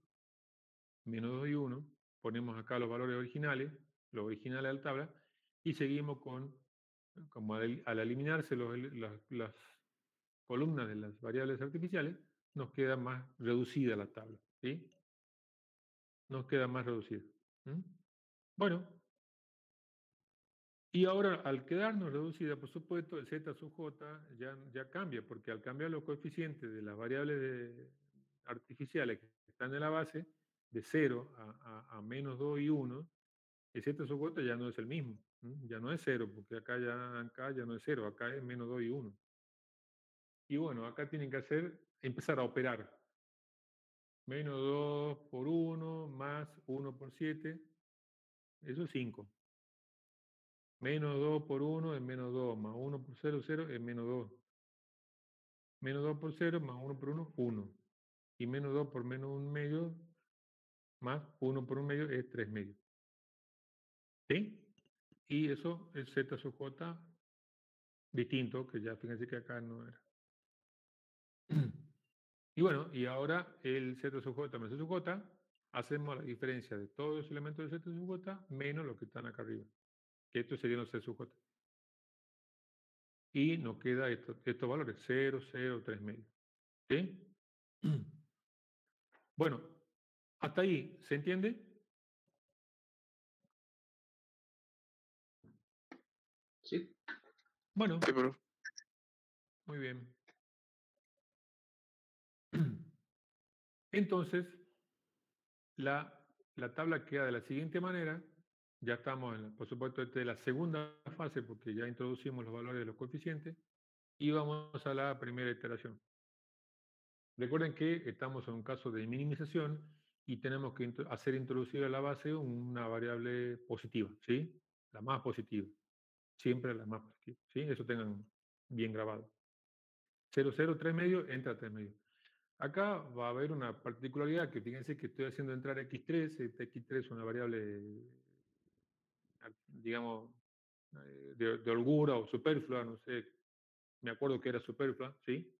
menos 2 y 1, ponemos acá los valores originales de la tabla, y seguimos como al eliminarse las columnas de las variables artificiales, nos queda más reducida la tabla, ¿sí? Nos queda más reducida. Bueno, y ahora al quedarnos reducida, por supuesto, el z sub j ya cambia, porque al cambiar los coeficientes de las variables artificiales que están en la base, de 0 a menos 2 y 1, el z sub j ya no es el mismo. Ya no es 0, porque acá ya no es 0, acá es menos 2 y 1. Y bueno, acá tienen que empezar a operar. Menos 2 por 1 más 1 por 7, eso es 5. Menos 2 por 1 es menos 2, más 1 por 0, 0 es menos 2. Menos 2 por 0 más 1 por 1, 1. Y menos 2 por menos 1 medio más 1 por 1 medio es 3 medios. ¿Sí? Y eso es z sub j distinto, que ya fíjense que acá no era. Y bueno, y ahora el Z sub J menos C sub J, hacemos la diferencia de todos los elementos de Z sub J menos los que están acá arriba, que estos serían los C sub J. Y nos queda estos valores, 0, 0, 3 medio. ¿Sí? Bueno, hasta ahí, ¿se entiende? ¿Sí? Bueno, Sí, profe. muy bien. Entonces, la tabla queda de la siguiente manera. Ya estamos, por supuesto, esta es la segunda fase porque ya introducimos los valores de los coeficientes y vamos a la primera iteración. Recuerden que estamos en un caso de minimización y tenemos que hacer introducir a la base una variable positiva, ¿sí? La más positiva. Siempre la más positiva, ¿sí? Eso tengan bien grabado. 0, 0, 3 medio, entra 3 medio. Acá va a haber una particularidad que fíjense que estoy haciendo entrar x3, esta x3 es una variable, digamos, de holgura o superflua, no sé, me acuerdo que era superflua, ¿sí?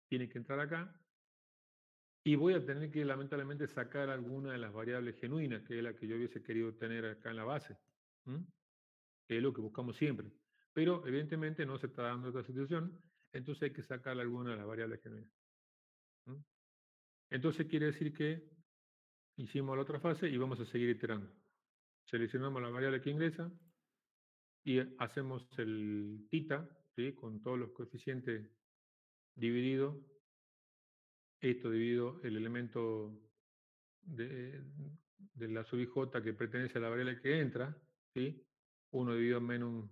Tiene que entrar acá. Y voy a tener que lamentablemente sacar alguna de las variables genuinas, que es la que yo hubiese querido tener acá en la base, que es lo que buscamos siempre. Pero evidentemente no se está dando esta situación, entonces hay que sacar alguna de las variables genuinas. Entonces quiere decir que hicimos la otra fase y vamos a seguir iterando. Seleccionamos la variable que ingresa y hacemos el tita, ¿sí? Con todos los coeficientes dividido, esto dividido el elemento de la sub j que pertenece a la variable que entra, ¿sí? 1 dividido en menos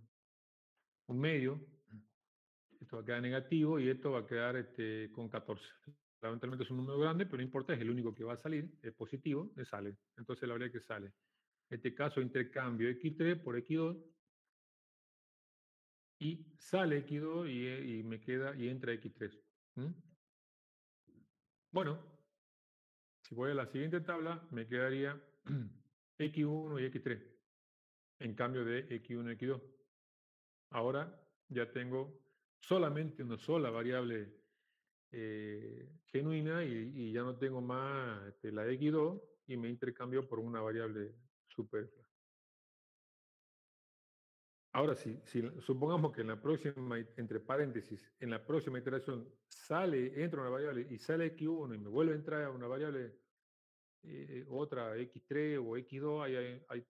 un medio, esto va a quedar negativo y esto va a quedar con 14. Lamentablemente es un número grande, pero no importa, es el único que va a salir, es positivo, me sale. Entonces la variable que sale. En este caso intercambio x3 por x2 y sale x2 y me queda y entra x3. Bueno, si voy a la siguiente tabla, me quedaría x1 y x3 en cambio de x1 y x2. Ahora ya tengo solamente una sola variable genuina y ya no tengo más la de x2 y me intercambio por una variable superflua. Ahora, si supongamos que en la próxima, entre paréntesis, en la próxima iteración entra una variable y sale x1 y me vuelve a entrar una variable, otra x3 o x2, ahí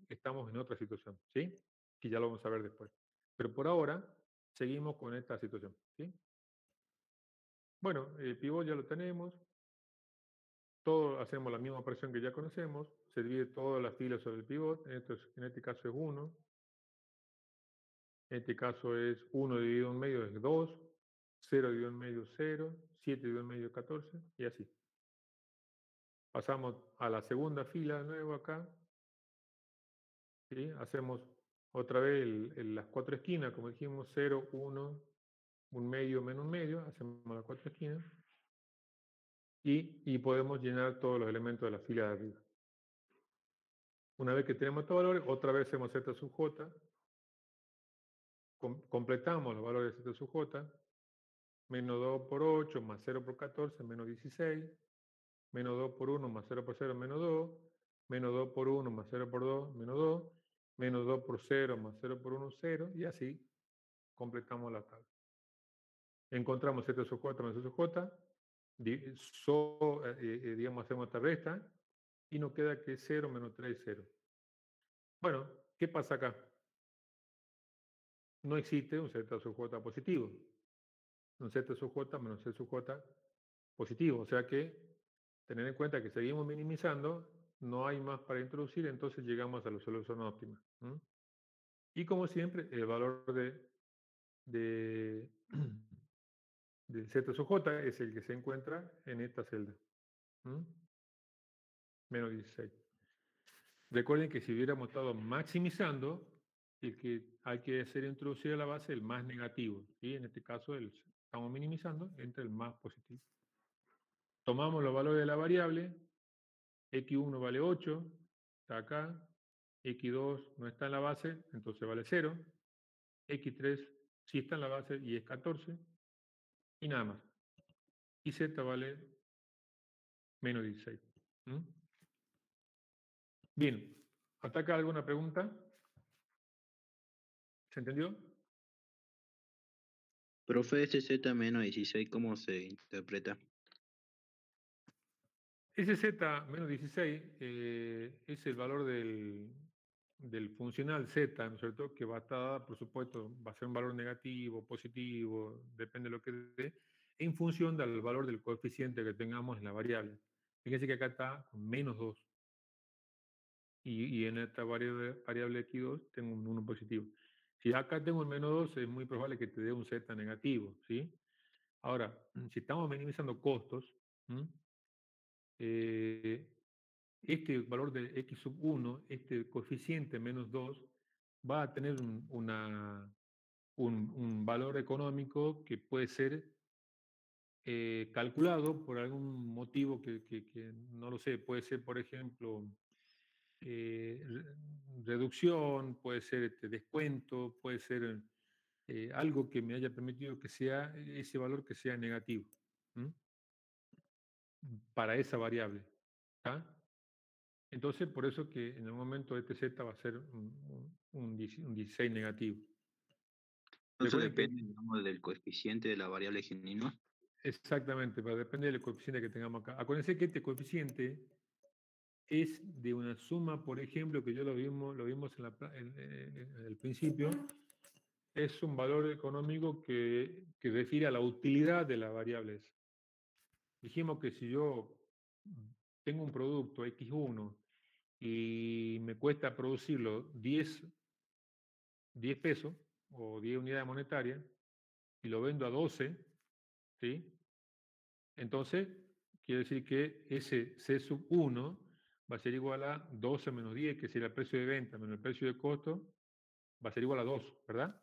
estamos en otra situación, ¿sí? Que ya lo vamos a ver después. Pero por ahora, seguimos con esta situación, ¿sí? Bueno, el pivot ya lo tenemos. Todo hacemos la misma operación que ya conocemos. Se divide todas las filas sobre el pivot. En este caso es 1. En este caso es 1 dividido en medio es 2. 0 dividido en medio es 0. 7 dividido en medio es 14. Y así. Pasamos a la segunda fila de nuevo acá. ¿Sí? Hacemos otra vez las cuatro esquinas, como dijimos, 0, 1, un medio menos un medio. Hacemos las cuatro esquinas. Y podemos llenar todos los elementos de la fila de arriba. Una vez que tenemos estos valores, otra vez hacemos Z sub J, completamos los valores de Z sub J, menos 2 por 8, más 0 por 14, menos 16, menos 2 por 1, más 0 por 0, menos 2, menos 2 por 1, más 0 por 2, menos 2, menos 2 por 0, más 0 por 1, 0, y así completamos la tabla. Encontramos Z sub J menos Z sub J, digamos, hacemos esta resta, y nos queda que 0 menos 3 es 0. Bueno, ¿qué pasa acá? No existe un Z sub J positivo. Un Z sub J menos Z sub J positivo. O sea que tener en cuenta que seguimos minimizando, no hay más para introducir, entonces llegamos a la solución óptima. Y como siempre, el valor de Z sub J es el que se encuentra en esta celda. Menos 16. Recuerden que si hubiéramos estado maximizando, el que hay que hacer introducir a la base el más negativo. Y en este caso estamos minimizando entre el más positivo. Tomamos los valores de la variable. X1 vale 8, está acá. X2 no está en la base, entonces vale 0. X3 sí está en la base y es 14. Y nada más. y Z vale menos 16. Bien, ¿hasta acá alguna pregunta? ¿Se entendió? Profe, este Z menos 16, ¿cómo se interpreta? Ese Z menos 16 es el valor del funcional Z, ¿no es cierto? Que va a estar, por supuesto, va a ser un valor negativo, positivo, depende de lo que dé, en función del valor del coeficiente que tengamos en la variable. Fíjense que acá está con menos 2. Y en esta variable x2 tengo un 1 positivo. Si acá tengo el menos 2, es muy probable que te dé un Z negativo, ¿sí? Ahora, si estamos minimizando costos, este valor de x sub 1, este coeficiente menos 2, va a tener un valor económico que puede ser calculado por algún motivo que no lo sé, puede ser, por ejemplo, reducción, puede ser descuento, puede ser algo que me haya permitido que sea ese valor que sea negativo para esa variable. ¿Tá? Entonces, por eso que en el momento este Z va a ser un 16 negativo. Eso Recuerden que depende, digamos, del coeficiente de la variable genuina. exactamente, va a depender del coeficiente que tengamos acá. Acuérdense que este coeficiente es de una suma, por ejemplo, que yo lo vimos en el principio, es un valor económico que refiere a la utilidad de las variables. Dijimos que si yo tengo un producto X1 y me cuesta producirlo 10 pesos o 10 unidades monetarias y lo vendo a 12, ¿sí? Entonces, quiere decir que ese C sub 1 va a ser igual a 12 menos 10, que sería el precio de venta menos el precio de costo, va a ser igual a 2, ¿verdad?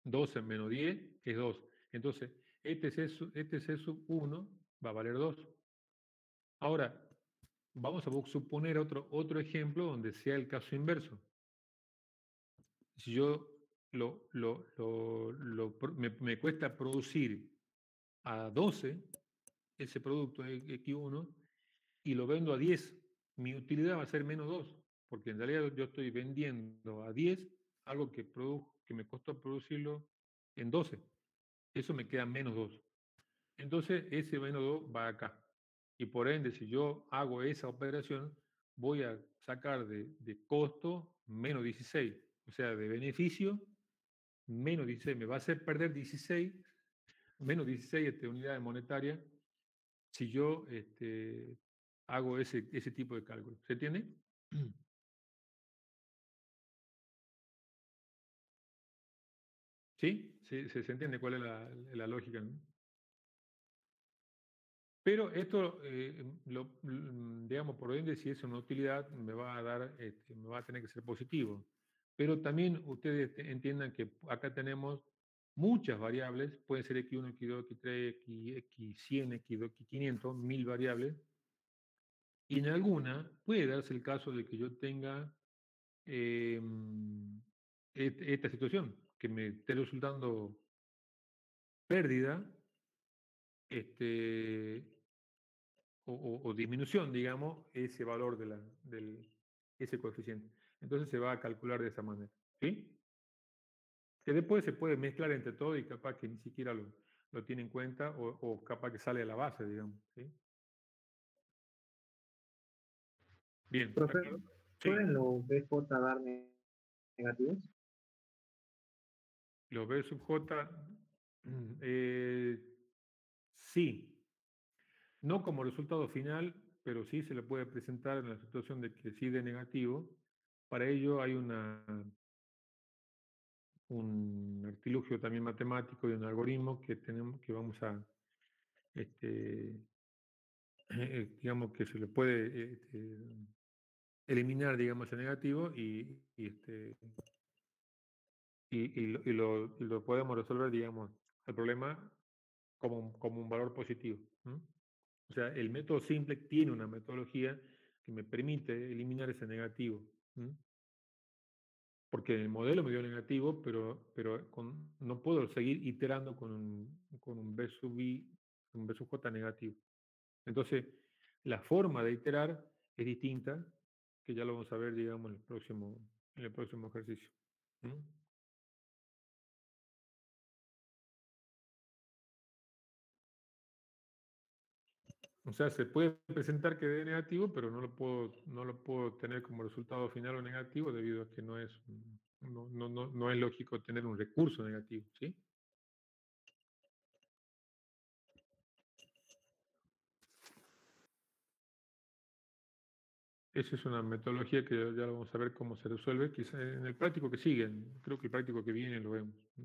12 menos 10 es 2. Entonces, este C sub 1 va a valer 2. Ahora, vamos a suponer otro ejemplo donde sea el caso inverso. Si yo me cuesta producir a 12 ese producto X1 y lo vendo a 10, mi utilidad va a ser menos 2, porque en realidad yo estoy vendiendo a 10 algo que me costó producirlo en 12. Eso me queda menos 2. Entonces ese menos 2 va acá. Y por ende, si yo hago esa operación, voy a sacar de costo menos 16. O sea, de beneficio, menos 16. Me va a hacer perder 16, menos 16 unidades monetarias, si yo hago ese tipo de cálculo. ¿Se entiende? ¿Sí? ¿Se entiende cuál es la lógica? ¿No? Pero esto, digamos, por ende, si es una utilidad, me va a dar, me va a tener que ser positivo. Pero también ustedes entiendan que acá tenemos muchas variables, pueden ser X1, X2, X3, X100, X2, X500, 1000 variables. Y en alguna puede darse el caso de que yo tenga esta situación, que me esté resultando pérdida, o disminución, digamos, ese valor ese coeficiente. Entonces se va a calcular de esa manera. ¿Sí? Que después se puede mezclar entre todo y capaz que ni siquiera lo tiene en cuenta o capaz que sale a la base, digamos. ¿Sí? Bien. Profe, Sí. ¿pueden los BJ dar negativos? Los B sub J, sí. No como resultado final, pero sí se le puede presentar en la situación de que sí de negativo. Para ello hay un artilugio también matemático y un algoritmo que vamos a, digamos que se le puede eliminar, digamos, el negativo y lo podemos resolver, digamos, el problema como un valor positivo. O sea, el método simple tiene una metodología que me permite eliminar ese negativo. Porque el modelo me dio negativo, pero no puedo seguir iterando con un B sub I un B sub j negativo. Entonces, la forma de iterar es distinta, que ya lo vamos a ver, digamos, en el próximo ejercicio. ¿Mm? O sea, se puede presentar que dé negativo, pero no lo puedo tener como resultado final o negativo debido a que no es lógico tener un recurso negativo, ¿sí? Esa es una metodología que ya lo vamos a ver cómo se resuelve, quizá en el práctico que sigue, creo que el práctico que viene lo vemos. ¿Sí?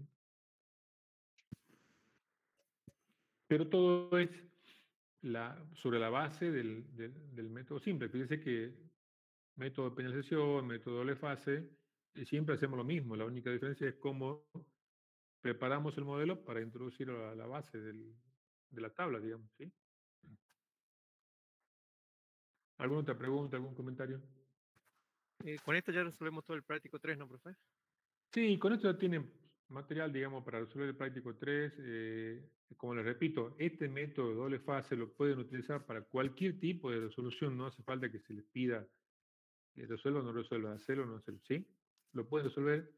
Pero todo es sobre la base del método simple. Fíjense que método de penalización, método de doble fase, siempre hacemos lo mismo. La única diferencia es cómo preparamos el modelo para introducirlo a la base de la tabla, digamos. ¿Sí? ¿Alguna otra pregunta, algún comentario? Con esto ya resolvemos todo el práctico 3, ¿no, profe? Sí, con esto ya tienen material, digamos, para resolver el práctico 3. Como les repito, este método de doble fase lo pueden utilizar para cualquier tipo de resolución. No hace falta que se les pida resuelva o no resuelva, hacerlo o no hacerlo. ¿Sí? Lo pueden resolver.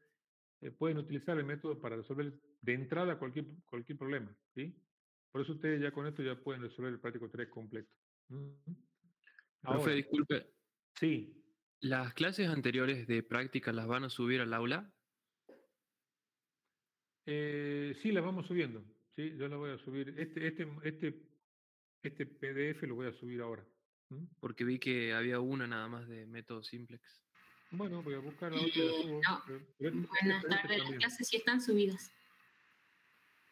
Pueden utilizar el método para resolver de entrada cualquier problema. ¿Sí? Por eso ustedes ya con esto ya pueden resolver el práctico 3 completo. Profe, Ahora, disculpe, sí. ¿las clases anteriores de práctica las van a subir al aula? Sí, las vamos subiendo. Sí, yo las voy a subir. Este PDF lo voy a subir ahora. Porque vi que había una nada más de método simplex. Bueno, voy a buscar la otra y la subo. No. Buenas tardes, las clases sí están subidas.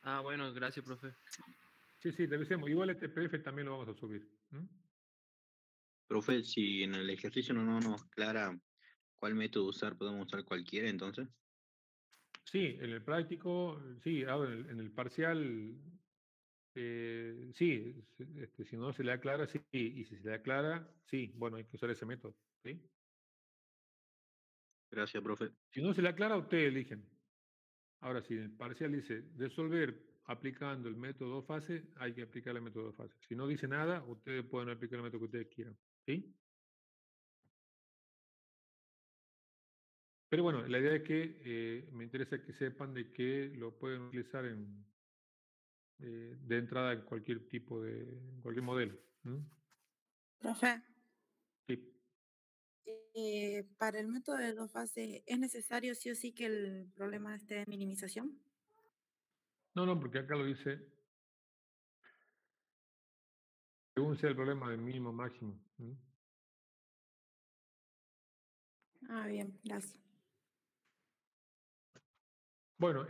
Ah, bueno, gracias, profe. Sí, revisemos. Igual este PDF también lo vamos a subir. Profe, si en el ejercicio no nos aclara cuál método usar, podemos usar cualquiera entonces. Sí, en el práctico, sí, ahora en el parcial, sí, si no se le aclara, sí, y si se le aclara, sí, bueno, hay que usar ese método, ¿sí? Gracias, profe. Si no se le aclara, ustedes eligen. Ahora, si en el parcial dice resolver aplicando el método dos fases, hay que aplicar el método dos fases. Si no dice nada, ustedes pueden aplicar el método que ustedes quieran, ¿sí? Pero bueno, la idea es que me interesa que sepan de que lo pueden utilizar de entrada en cualquier tipo en cualquier modelo. Profe, Sí. para el método de dos fases, ¿es necesario sí o sí que el problema esté de minimización? No, porque acá lo dice, según sea el problema de mínimo máximo. Ah, bien, gracias. Bueno,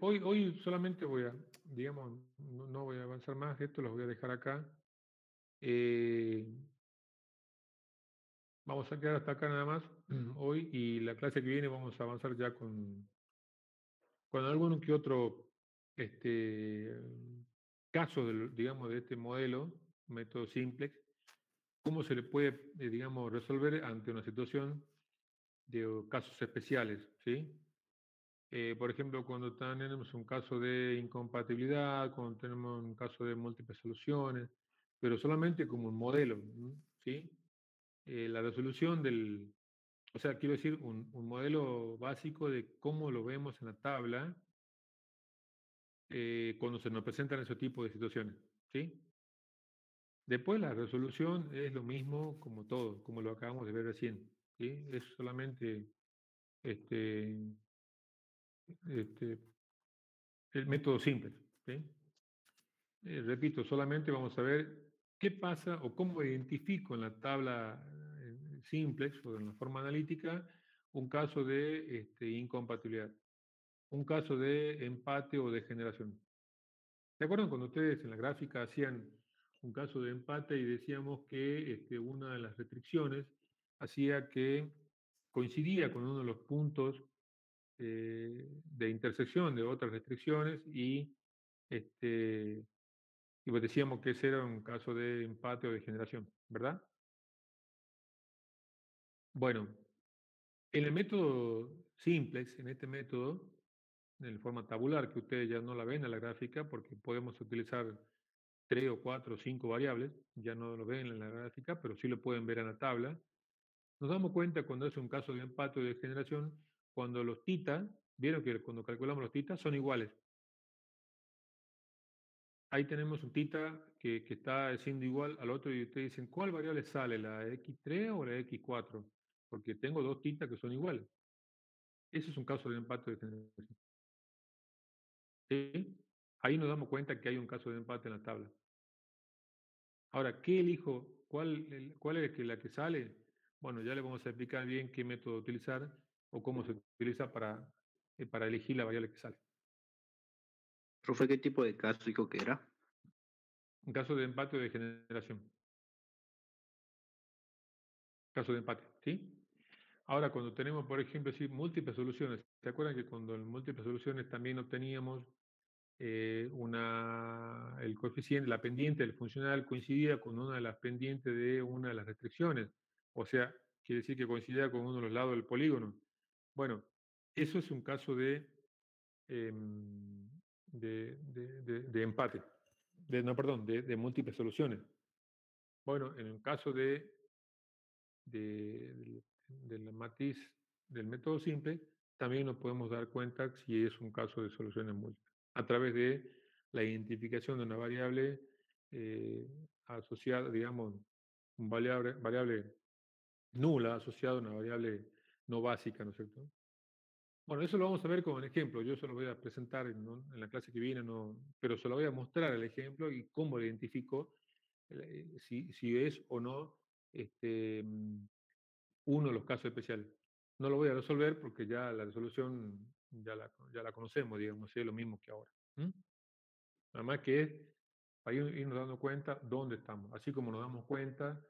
hoy solamente voy a, digamos, no voy a avanzar más, esto los voy a dejar acá. Vamos a quedar hasta acá nada más hoy y la clase que viene vamos a avanzar ya con algún que otro caso, digamos, de este modelo, método simplex, cómo se le puede, digamos, resolver ante una situación de casos especiales, ¿sí? Por ejemplo, cuando tenemos un caso de incompatibilidad, cuando tenemos un caso de múltiples soluciones, pero solamente como un modelo, ¿sí? La resolución o sea, quiero decir, un modelo básico de cómo lo vemos en la tabla cuando se nos presentan ese tipo de situaciones, ¿sí? Después la resolución es lo mismo como todo, como lo acabamos de ver recién, ¿sí? Es solamente este, el método simple, ¿sí? Repito, solamente vamos a ver qué pasa o cómo identifico en la tabla simplex o en la forma analítica un caso de incompatibilidad, un caso de empate o de generación. ¿Se acuerdan cuando ustedes en la gráfica hacían un caso de empate y decíamos que una de las restricciones hacía que coincidía con uno de los puntos de intersección de otras restricciones y pues decíamos que ese era un caso de empate o de generación, ¿verdad? Bueno, en el método simplex, en este método, en forma tabular, que ustedes ya no la ven en la gráfica, porque podemos utilizar 3 o 4 o 5 variables, ya no lo ven en la gráfica, pero sí lo pueden ver en la tabla. Nos damos cuenta cuando es un caso de empate o de generación, cuando los tita, vieron que cuando calculamos los tita son iguales. Ahí tenemos un tita que está siendo igual al otro y ustedes dicen, ¿cuál variable sale? ¿La x3 o la x4? Porque tengo dos tita que son iguales. Ese es un caso de empate o de generación. ¿Sí? Ahí nos damos cuenta que hay un caso de empate en la tabla. Ahora, ¿qué elijo? ¿Cuál es la que sale? Bueno, ya le vamos a explicar bien qué método utilizar o cómo se utiliza para elegir la variable que sale. Profe, ¿qué tipo de caso dijo que era? Un caso de empate o de generación. Caso de empate, ¿sí? Ahora, cuando tenemos, por ejemplo, múltiples soluciones, ¿se acuerdan que cuando en múltiples soluciones también obteníamos el coeficiente, la pendiente del funcional coincidía con una de las pendientes de una de las restricciones? O sea, quiere decir que coincidía con uno de los lados del polígono. Bueno, eso es un caso de empate, de múltiples soluciones. Bueno, en el caso de la matriz del método simple, también nos podemos dar cuenta si es un caso de soluciones múltiples, a través de la identificación de una variable asociada, digamos, variable nula asociada a una variable no básica, ¿no es cierto? Bueno, eso lo vamos a ver con un ejemplo. Yo se lo voy a presentar en la clase que viene, pero se lo voy a mostrar el ejemplo y cómo lo identifico, si es o no uno de los casos especiales. No lo voy a resolver porque ya la resolución ya la conocemos, digamos, es lo mismo que ahora. Nada más que es para irnos dando cuenta dónde estamos. Así como nos damos cuenta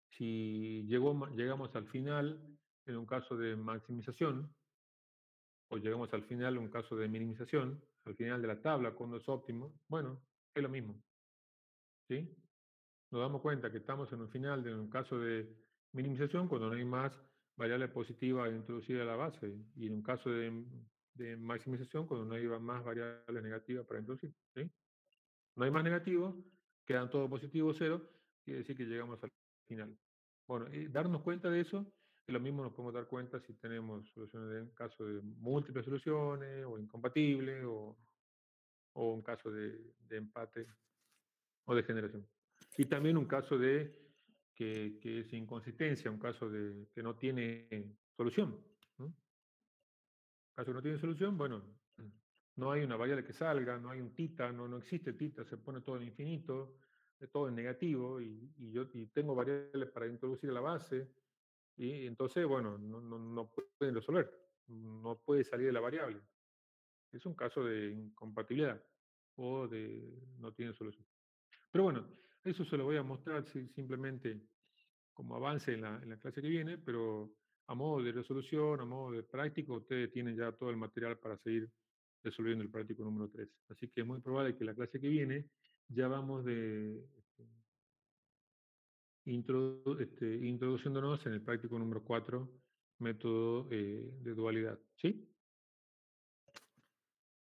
si llegamos al final en un caso de maximización, o llegamos al final en un caso de minimización, al final de la tabla, cuando es óptimo, bueno, es lo mismo. ¿Sí? Nos damos cuenta que estamos en un final de un caso de minimización cuando no hay más variable positiva introducida a la base, y en un caso de maximización cuando no hay más variables negativas para introducir. ¿Sí? No hay más negativos, quedan todos positivos, 0, quiere decir que llegamos al final. Bueno, y darnos cuenta de eso, es lo mismo nos podemos dar cuenta si tenemos soluciones en caso de múltiples soluciones, o incompatibles, o un caso de empate o de generación. Y también un caso de que es inconsistencia, un caso de que no tiene solución. Caso que no tiene solución, bueno, no hay una variable que salga, no hay un tita, no existe tita, se pone todo en infinito, todo en negativo, y yo tengo variables para introducir a la base, y entonces, bueno, no pueden resolver, no puede salir de la variable. Es un caso de incompatibilidad o de no tiene solución. Pero bueno, eso se lo voy a mostrar simplemente como avance en la clase que viene, pero a modo de resolución, a modo de práctico, ustedes tienen ya todo el material para seguir resolviendo el práctico número 3. Así que es muy probable que la clase que viene ya vamos introduciéndonos en el práctico número 4, método de dualidad. ¿Sí?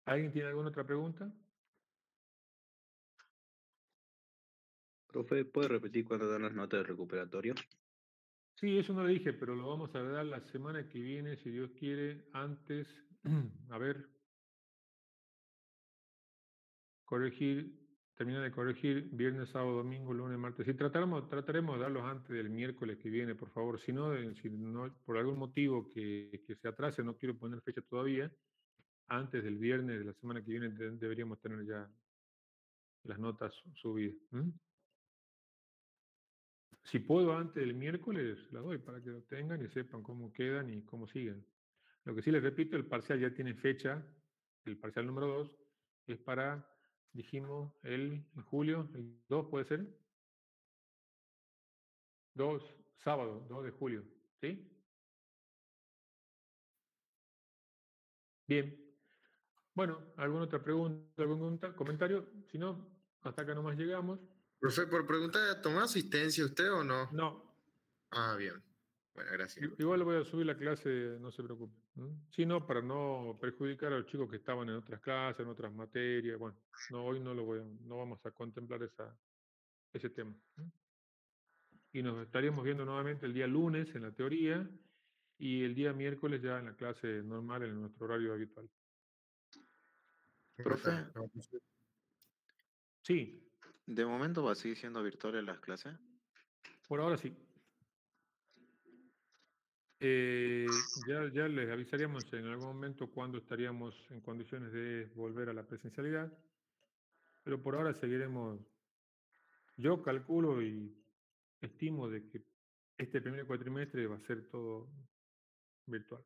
¿Alguien tiene alguna otra pregunta? Profe, ¿puede repetir cuándo dan las notas de recuperatorio? Sí, eso no lo dije, pero lo vamos a dar la semana que viene, si Dios quiere, antes, a ver, terminar de corregir viernes, sábado, domingo, lunes, martes. Sí, trataremos de darlos antes del miércoles que viene, por favor. Si no, por algún motivo que se atrase, no quiero poner fecha todavía, antes del viernes de la semana que viene deberíamos tener ya las notas subidas. Si puedo antes del miércoles, las doy para que lo tengan y sepan cómo quedan y cómo siguen. Lo que sí les repito, el parcial ya tiene fecha, el parcial número 2 es para, dijimos, en julio, el 2 puede ser, 2, sábado, 2 de julio, ¿sí? Bien. Bueno, ¿alguna otra pregunta, algún comentario? Si no, hasta acá nomás llegamos. Profe, por pregunta, ¿tomó asistencia usted o no? No. Ah, bien. Bueno, gracias. Igual voy a subir la clase, no se preocupe. Si no, para no perjudicar a los chicos que estaban en otras clases, en otras materias. Bueno, no, hoy no vamos a contemplar ese tema. Y nos estaríamos viendo nuevamente el día lunes en la teoría y el día miércoles ya en la clase normal, en nuestro horario habitual. Profe, Sí, ¿de momento va a seguir siendo virtuales las clases? por ahora sí. Ya les avisaríamos en algún momento cuándo estaríamos en condiciones de volver a la presencialidad, pero por ahora seguiremos. Yo calculo y estimo de que este primer cuatrimestre va a ser todo virtual.